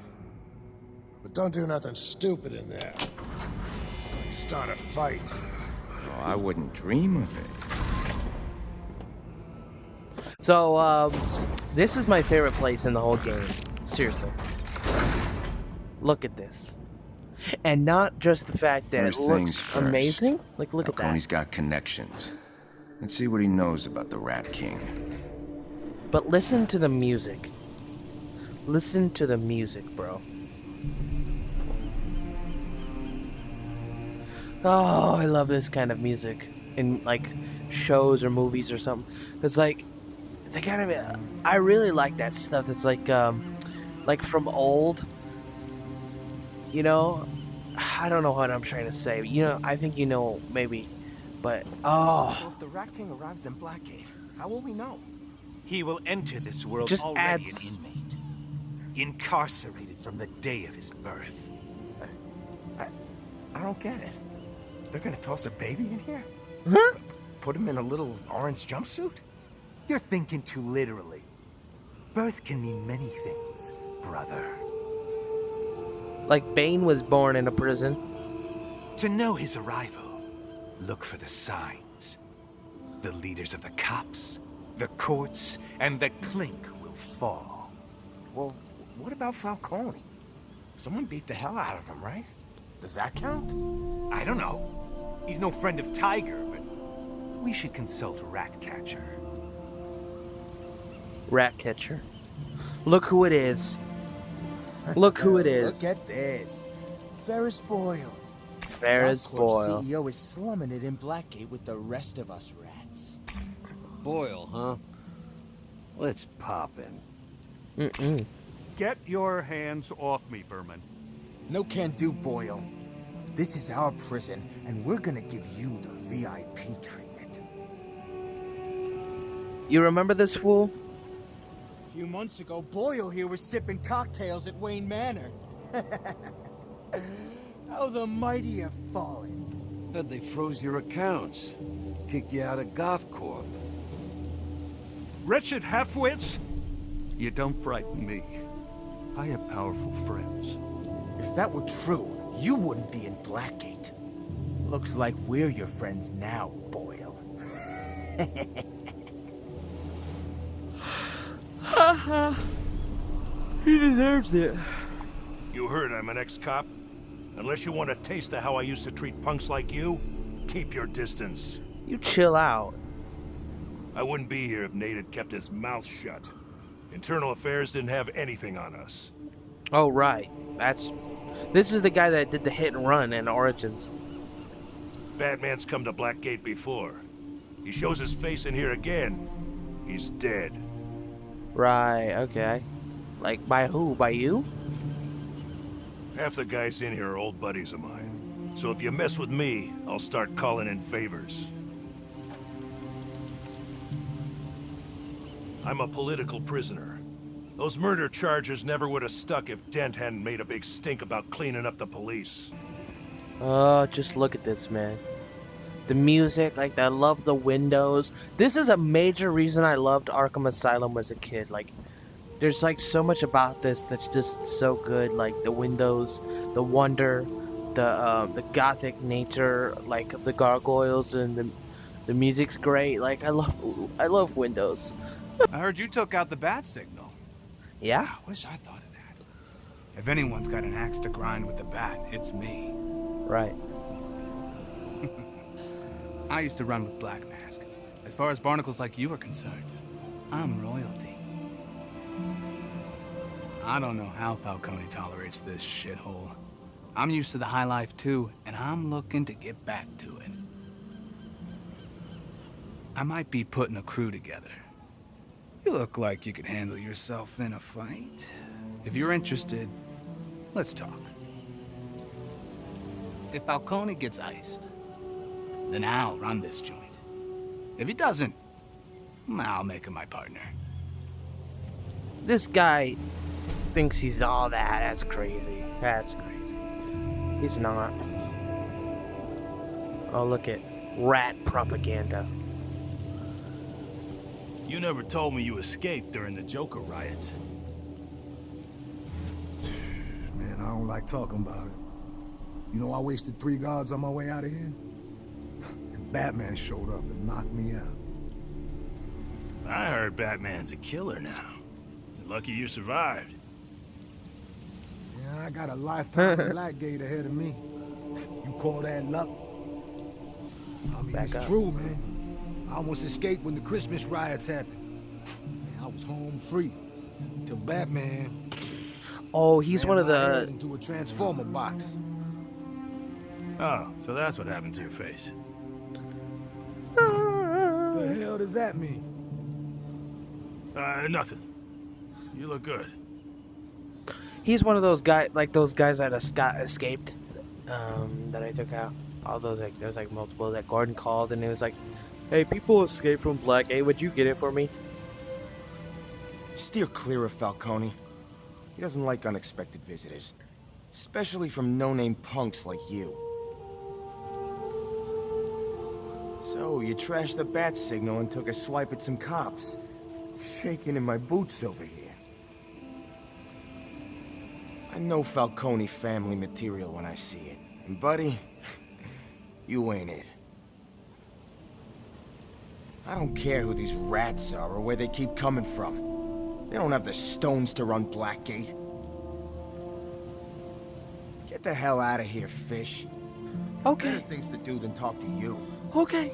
But don't do nothing stupid in there. Like start a fight. Oh, I wouldn't dream of it. So, this is my favorite place in the whole game. Seriously. Look at this. And not just the fact that First it things looks first. amazing. Like, look at that. Falcone's got connections. Let's see what he knows about the Rat King. But listen to the music. Listen to the music, bro. Oh, I love this kind of music in, like, shows or movies or something. It's like, they kind of, I really like that stuff that's like from old. You know, I don't know what I'm trying to say. You know, I think you know, maybe. But, oh. Well, if the Rat King arrives in Blackgate, how will we know? He will enter this world Just already adds- an inmate. Incarcerated from the day of his birth. I don't get it. They're gonna toss a baby in here? Huh? Put him in a little orange jumpsuit? You're thinking too literally. Birth can mean many things, brother. Like Bane was born in a prison. To know his arrival, look for the signs. The leaders of the cops, the courts, and the clink will fall. Well, what about Falcone? Someone beat the hell out of him, right? Does that count? I don't know. He's no friend of Tiger, but we should consult Ratcatcher. Ratcatcher. Look who it is. Look who it is. Look at this. Ferris Boyle. Ferris Golf course Boyle. CEO is slumming it in Blackgate with the rest of us rats. Boyle, huh? Let's pop in. Get your hands off me, Vermin. No can do, Boyle. This is our prison, and we're gonna give you the VIP treatment. You remember this fool? A few months ago, Boyle here was sipping cocktails at Wayne Manor. How the mighty have fallen. Heard they froze your accounts. Kicked you out of Goth Corp. Wretched halfwits! You don't frighten me. I have powerful friends. If that were true, you wouldn't be in Blackgate. Looks like we're your friends now, Boyle. Haha. He deserves it. You heard I'm an ex-cop? Unless you want a taste of how I used to treat punks like you, keep your distance. You chill out. I wouldn't be here if Nate had kept his mouth shut. Internal Affairs didn't have anything on us. Oh, right. This is the guy that did the hit and run in Origins. Batman's come to Blackgate before. He shows his face in here again. He's dead. Right, okay. Like, by who? By you? Half the guys in here are old buddies of mine. So if you mess with me, I'll start calling in favors. I'm a political prisoner. Those murder charges never would have stuck if Dent hadn't made a big stink about cleaning up the police. Oh, just look at this, man. The music, like, I love the windows. This is a major reason I loved Arkham Asylum as a kid. Like, there's, like, so much about this that's just so good. Like, the windows, the wonder, the gothic nature, like, of the gargoyles, and the music's great. Like, I love windows. I heard you took out the bat signal. Yeah? I wish I thought of that. If anyone's got an axe to grind with the bat, it's me. Right. I used to run with Black Mask. As far as barnacles like you are concerned, I'm royalty. I don't know how Falcone tolerates this shithole. I'm used to the high life too, and I'm looking to get back to it. I might be putting a crew together. You look like you could handle yourself in a fight. If you're interested, let's talk. If Falcone gets iced, then I'll run this joint. If he doesn't, I'll make him my partner. This guy thinks he's all that. That's crazy. That's crazy. He's not. Oh, look at rat propaganda. You never told me you escaped during the Joker riots. Man, I don't like talking about it. You know I wasted 3 guards on my way out of here? And Batman showed up and knocked me out. I heard Batman's a killer now. Lucky you survived. Yeah, I got a lifetime in Blackgate ahead of me. You call that luck? I mean, it's true, man. I almost escaped when the Christmas riots happened. Man, I was home free. Till Batman... Oh, he's one of the... into a transformer box. Oh, so that's what happened to your face. The hell does that mean? Nothing. You look good. He's one of those guys, like those guys that escaped, that I took out. All those, like, there's like multiple that Gordon called, and it was like, "Hey, people escaped from Blackgate. Would you get it for me?" Steer clear of Falcone. He doesn't like unexpected visitors. Especially from no-name punks like you. So, you trashed the bat signal and took a swipe at some cops. Shaking in my boots over here. I know Falcone family material when I see it. And buddy, you ain't it. I don't care who these rats are or where they keep coming from. They don't have the stones to run Blackgate. Get the hell out of here, fish. Okay. Better things to do than talk to you. Okay.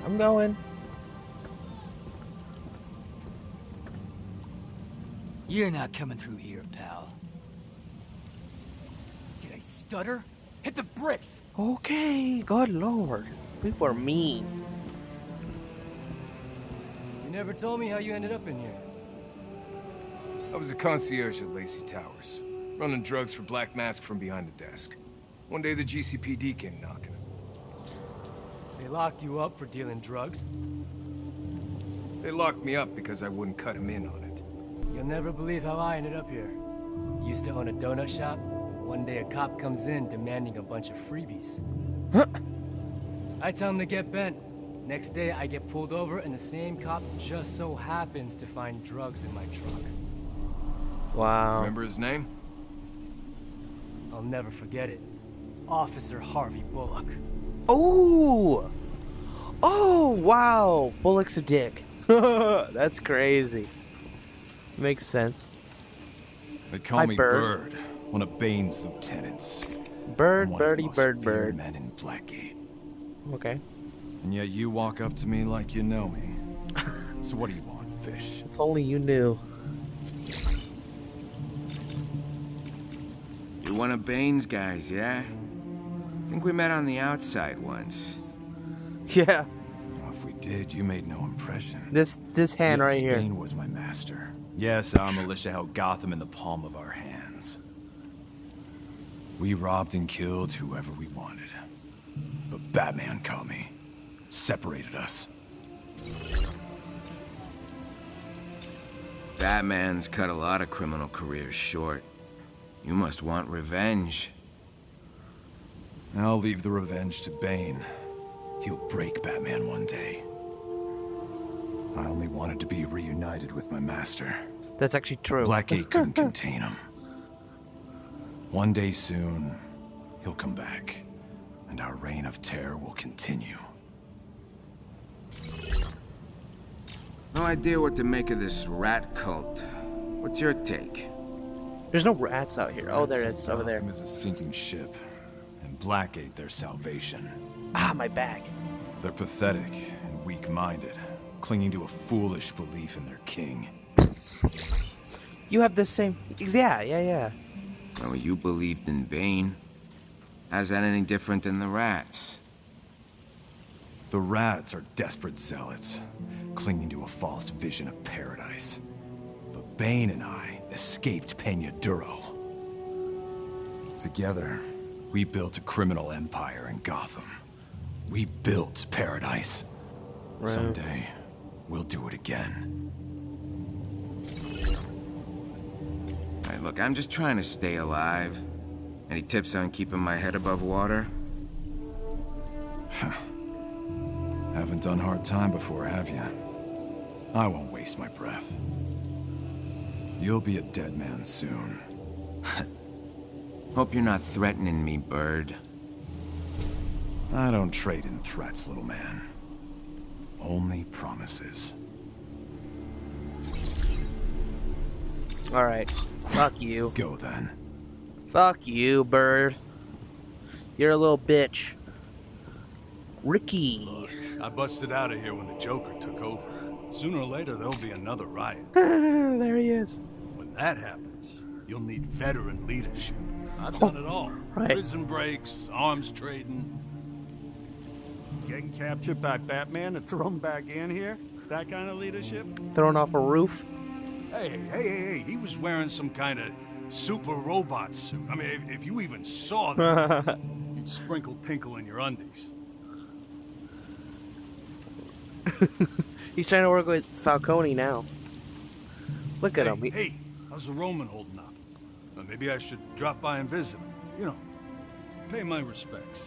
I'm going. You're not coming through here, pal. Did I stutter? Hit the bricks! Okay, good lord. People are mean. You never told me how you ended up in here. I was a concierge at Lacey Towers, running drugs for Black Mask from behind the desk. One day the GCPD came knocking. They locked you up for dealing drugs? They locked me up because I wouldn't cut him in on it. You'll never believe how I ended up here. Used to own a donut shop. One day a cop comes in demanding a bunch of freebies. I tell him to get bent. Next day I get pulled over and the same cop just so happens to find drugs in my truck. Wow. Remember his name? I'll never forget it. Officer Harvey Bullock. Oh! Oh, wow. Bullock's a dick. That's crazy. Makes sense. They call me Bird, one of Bane's lieutenants. Bird, birdie, bird, bird. Men in Blackgate. Okay. And yet you walk up to me like you know me. So what do you want, fish? If only you knew. You're one of Bane's guys, yeah? Think we met on the outside once. Yeah. Well, if we did, you made no impression. This hand yes, right here. Bane was my master. Yes, our militia held Gotham in the palm of our hands. We robbed and killed whoever we wanted. But Batman caught me. Separated us. Batman's cut a lot of criminal careers short. You must want revenge. I'll leave the revenge to Bane. He'll break Batman one day. I only wanted to be reunited with my master. That's actually true. Blackgate couldn't contain him. One day soon, he'll come back, and our reign of terror will continue. No idea what to make of this rat cult. What's your take? There's no rats out here. Oh, there is, over there. Arkham is a sinking ship, and Blackgate their salvation. Ah, my back. They're pathetic and weak-minded, clinging to a foolish belief in their king. You have the same... Yeah. Oh, you believed in Bane. How's that any different than the rats? The rats are desperate zealots, clinging to a false vision of paradise. But Bane and I escaped Peña Duro. Together, we built a criminal empire in Gotham. We built paradise. Right. Someday, we'll do it again. All right, look, I'm just trying to stay alive. Any tips on keeping my head above water? Haven't done hard time before, have you? I won't waste my breath. You'll be a dead man soon. Hope you're not threatening me, Bird. I don't trade in threats, little man. Only promises. Alright. Fuck you. Go then. Fuck you, Bird. You're a little bitch. Ricky. I busted out of here when the Joker took over. Sooner or later, there'll be another riot. There he is. When that happens, you'll need veteran leadership. I've done it all. Right. Prison breaks, arms trading. Getting captured by Batman and thrown back in here? That kind of leadership? Thrown off a roof? Hey, he was wearing some kind of super robot suit. I mean, if you even saw that, you'd sprinkle tinkle in your undies. He's trying to work with Falcone now. Look at him. Hey, how's the Roman holding up? Maybe I should drop by and visit him. You know, pay my respects.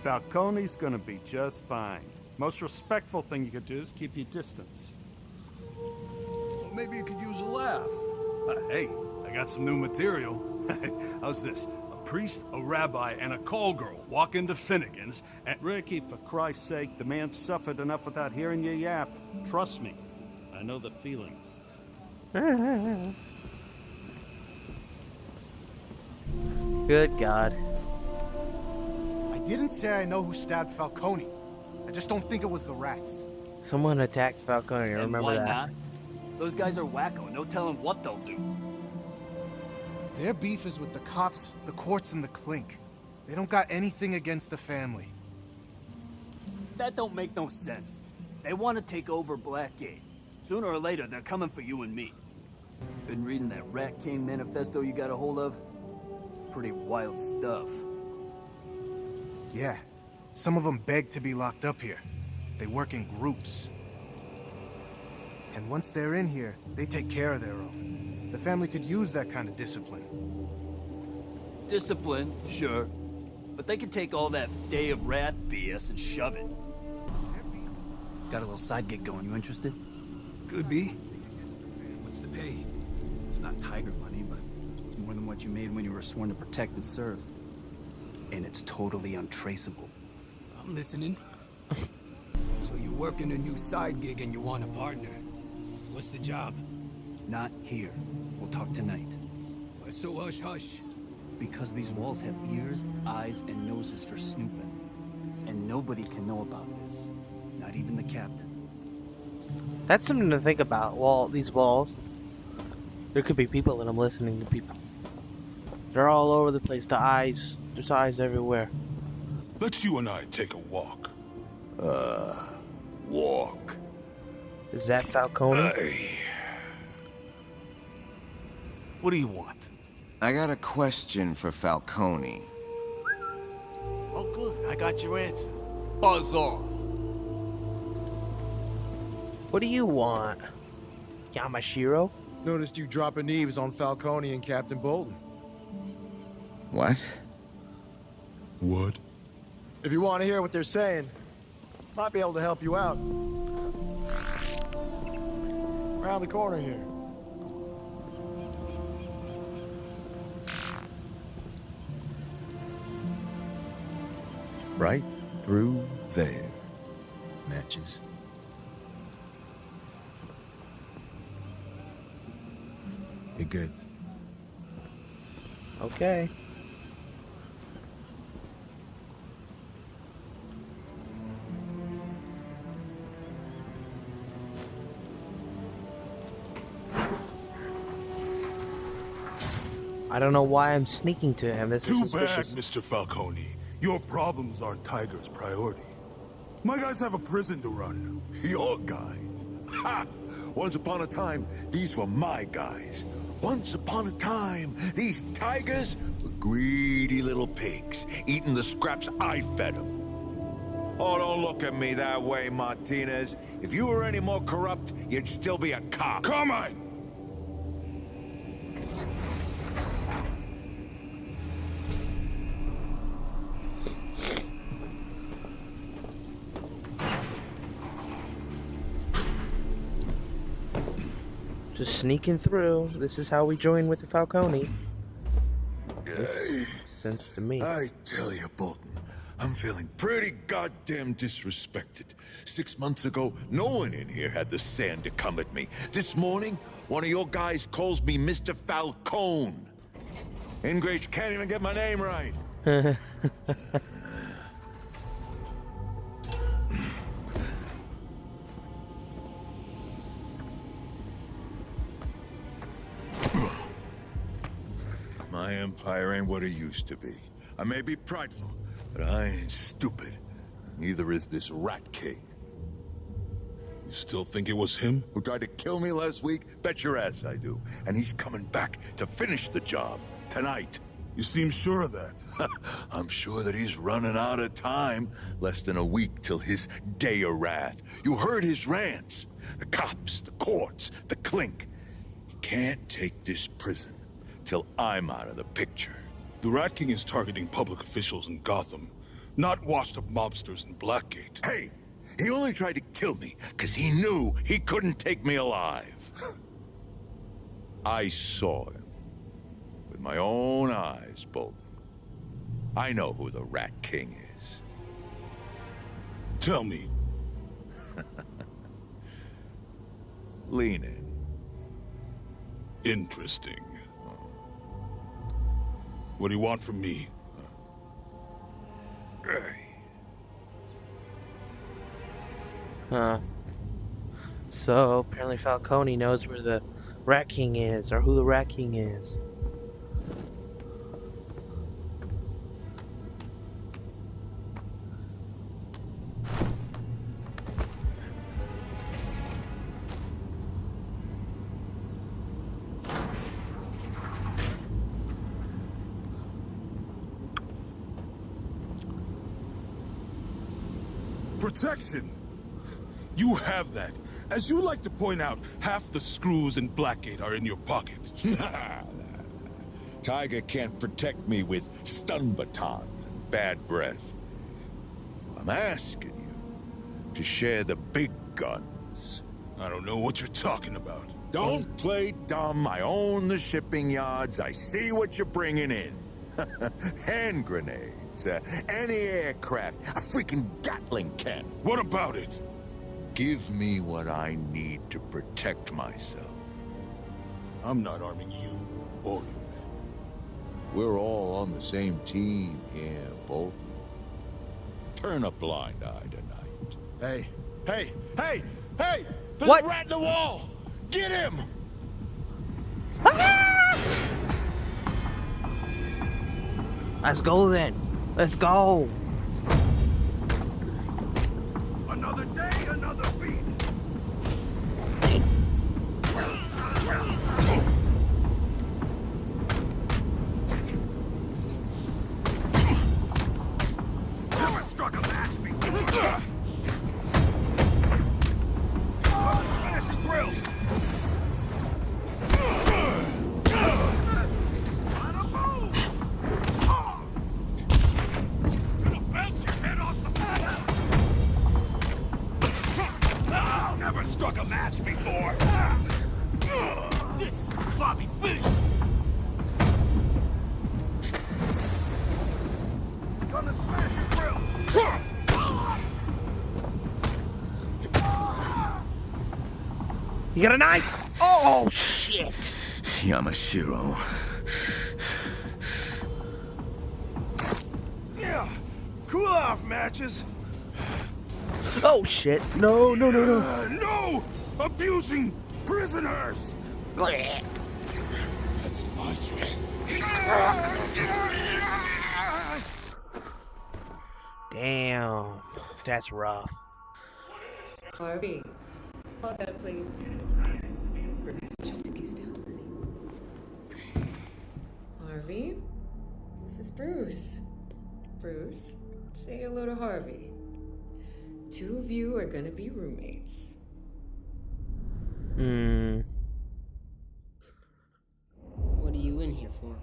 Falcone's gonna be just fine. Most respectful thing you could do is keep your distance. Well, maybe you could use a laugh. Hey, I got some new material. How's this? A priest, a rabbi, and a call girl walk into Finnegan's and... Ricky, for Christ's sake, the man suffered enough without hearing you yap. Trust me, I know the feeling. Good God. I didn't say I know who stabbed Falcone. I just don't think it was the rats. Someone attacked Falcone, remember why that. not? Those guys are wacko, no telling what they'll do. Their beef is with the cops, the courts, and the clink. They don't got anything against the family. That don't make no sense. They want to take over Blackgate. Sooner or later, they're coming for you and me. Been reading that Rat King manifesto you got a hold of? Pretty wild stuff. Yeah, some of them beg to be locked up here. They work in groups. And once they're in here, they take care of their own. The family could use that kind of discipline. Discipline, sure. But they can take all that Day of Wrath BS and shove it. Got a little side gig going. You interested? Could be. What's the pay? It's not tiger money, but it's more than what you made when you were sworn to protect and serve. And it's totally untraceable. I'm listening. So you're working a new side gig and you want a partner. What's the job? Not here. We'll talk tonight. Why so hush-hush? Because these walls have ears, eyes, and noses for snooping. And nobody can know about this. Not even the captain. That's something to think about. These walls. There could be people in them listening to people. They're all over the place. There's eyes everywhere. Let's you and I take a walk. Walk. Is that Falcone? What do you want? I got a question for Falcone. Oh, good. I got your answer. Buzz off. What do you want? Yamashiro? Noticed you dropping eaves on Falcone and Captain Bolton. What? What? If you want to hear what they're saying, might be able to help you out. Around the corner here. Right through there. Matches. You're good. Okay. I don't know why I'm sneaking to him. This is Too bad, suspicious. Mr. Falcone. Your problems aren't Tiger's priority. My guys have a prison to run. Your guys? Ha! Once upon a time, these were my guys. Once upon a time, these tigers were greedy little pigs, eating the scraps I fed them. Oh, don't look at me that way, Martinez. If you were any more corrupt, you'd still be a cop. Come on! Just sneaking through. This is how we join with the Falcone. Makes sense to me. I tell you, Bolton, I'm feeling pretty goddamn disrespected. 6 months ago, no one in here had the sand to come at me. This morning, one of your guys calls me Mr. Falcone. Ingrate can't even get my name right. My empire ain't what it used to be. I may be prideful, but I ain't stupid. Neither is this Rat King. You still think it was him? Who tried to kill me last week? Bet your ass I do. And he's coming back to finish the job. Tonight. You seem sure of that. I'm sure that he's running out of time. Less than a week till his day of wrath. You heard his rants. The cops, the courts, the clink. He can't take this prison till I'm out of the picture. The Rat King is targeting public officials in Gotham, not washed-up mobsters in Blackgate. Hey, he only tried to kill me because he knew he couldn't take me alive. I saw him with my own eyes, Bolton. I know who the Rat King is. Tell me. Lean in. Interesting. What do you want from me? Huh. So apparently Falcone knows where the Rat King is, or who the Rat King is. Protection! You have that. As you like to point out, half the screws in Blackgate are in your pocket. Tiger can't protect me with stun batons and bad breath. I'm asking you to share the big guns. I don't know what you're talking about. Don't play dumb. I own the shipping yards. I see what you're bringing in. Hand grenades, anti-aircraft, a freaking Gatling cannon. What about it? Give me what I need to protect myself. I'm not arming you or your men. We're all on the same team here, Bolt. Turn a blind eye tonight. Hey, hey, hey, hey! There's What? a rat in the wall! Get him! Let's go then. Let's go. Another day, another beat. Never struck a match before. Smash the grills. Never struck a match before. This is Bobby Beast. Gonna smash your grill. You got a knife? Oh shit! Yamashiro. Yeah. Cool off, matches. Oh shit! No, no, no, no! No! Abusing prisoners! Blech. That's my choice. Damn, that's rough. Harvey, pause that, please. Bruce, just sit down. Harvey, this is Bruce. Bruce, say hello to Harvey. Two of you are gonna be roommates. What are you in here for?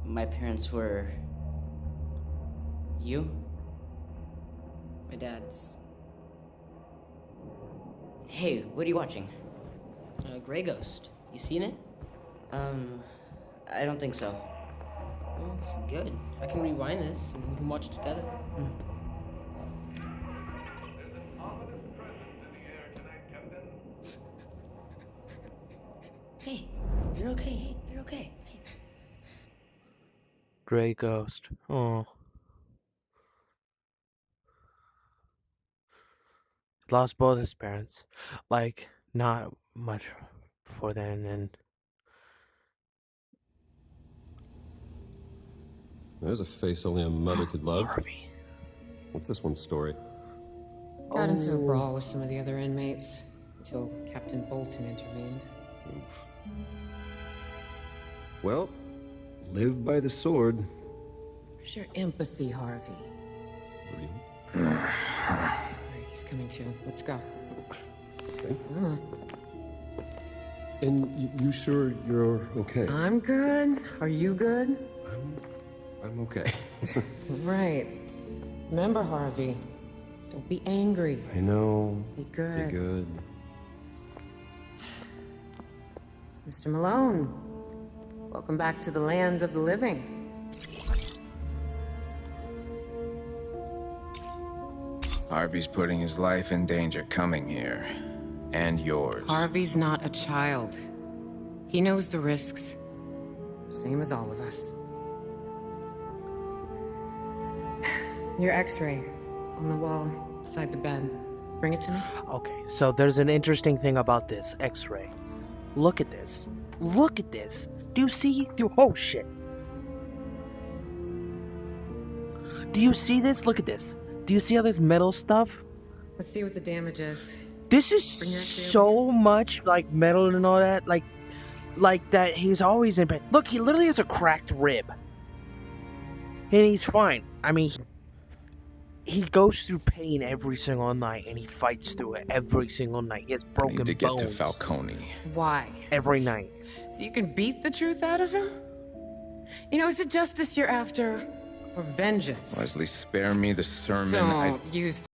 My parents were... You? My dad's... Hey, what are you watching? Grey Ghost. You seen it? I don't think so. Well, it's good. I can rewind this and we can watch it together. Hey, you're okay. Hey, you're okay. Hey. Grey Ghost. Oh. Lost both his parents. Like, not much before then, and... There's a face only a mother could love. Harvey. What's this one's story? Got into a brawl with some of the other inmates until Captain Bolton intervened. Well, live by the sword. Where's your empathy, Harvey? He's coming to. Let's go. Okay. And you sure you're okay? I'm good. Are you good? I'm okay. Right. Remember, Harvey, don't be angry. I know. Be good. Be good. Mr. Malone, welcome back to the land of the living. Harvey's putting his life in danger coming here. And yours. Harvey's not a child. He knows the risks. Same as all of us. Your x-ray on the wall beside the bed. Bring it to me. Okay, so there's an interesting thing about this X-ray. Look at this. Look at this. Do you see through? Oh shit. Do you see this? Look at this. Do you see all this metal stuff? Let's see what the damage is. This is so much like metal and all that. Like that he's always in pain. Look, he literally has a cracked rib. And he's fine. I mean, he goes through pain every single night, and he fights through it every single night. He has broken bones. Need to get to Falcone. Why? Every night. So you can beat the truth out of him? You know, is it justice you're after? Or vengeance? Leslie, spare me the sermon. Don't use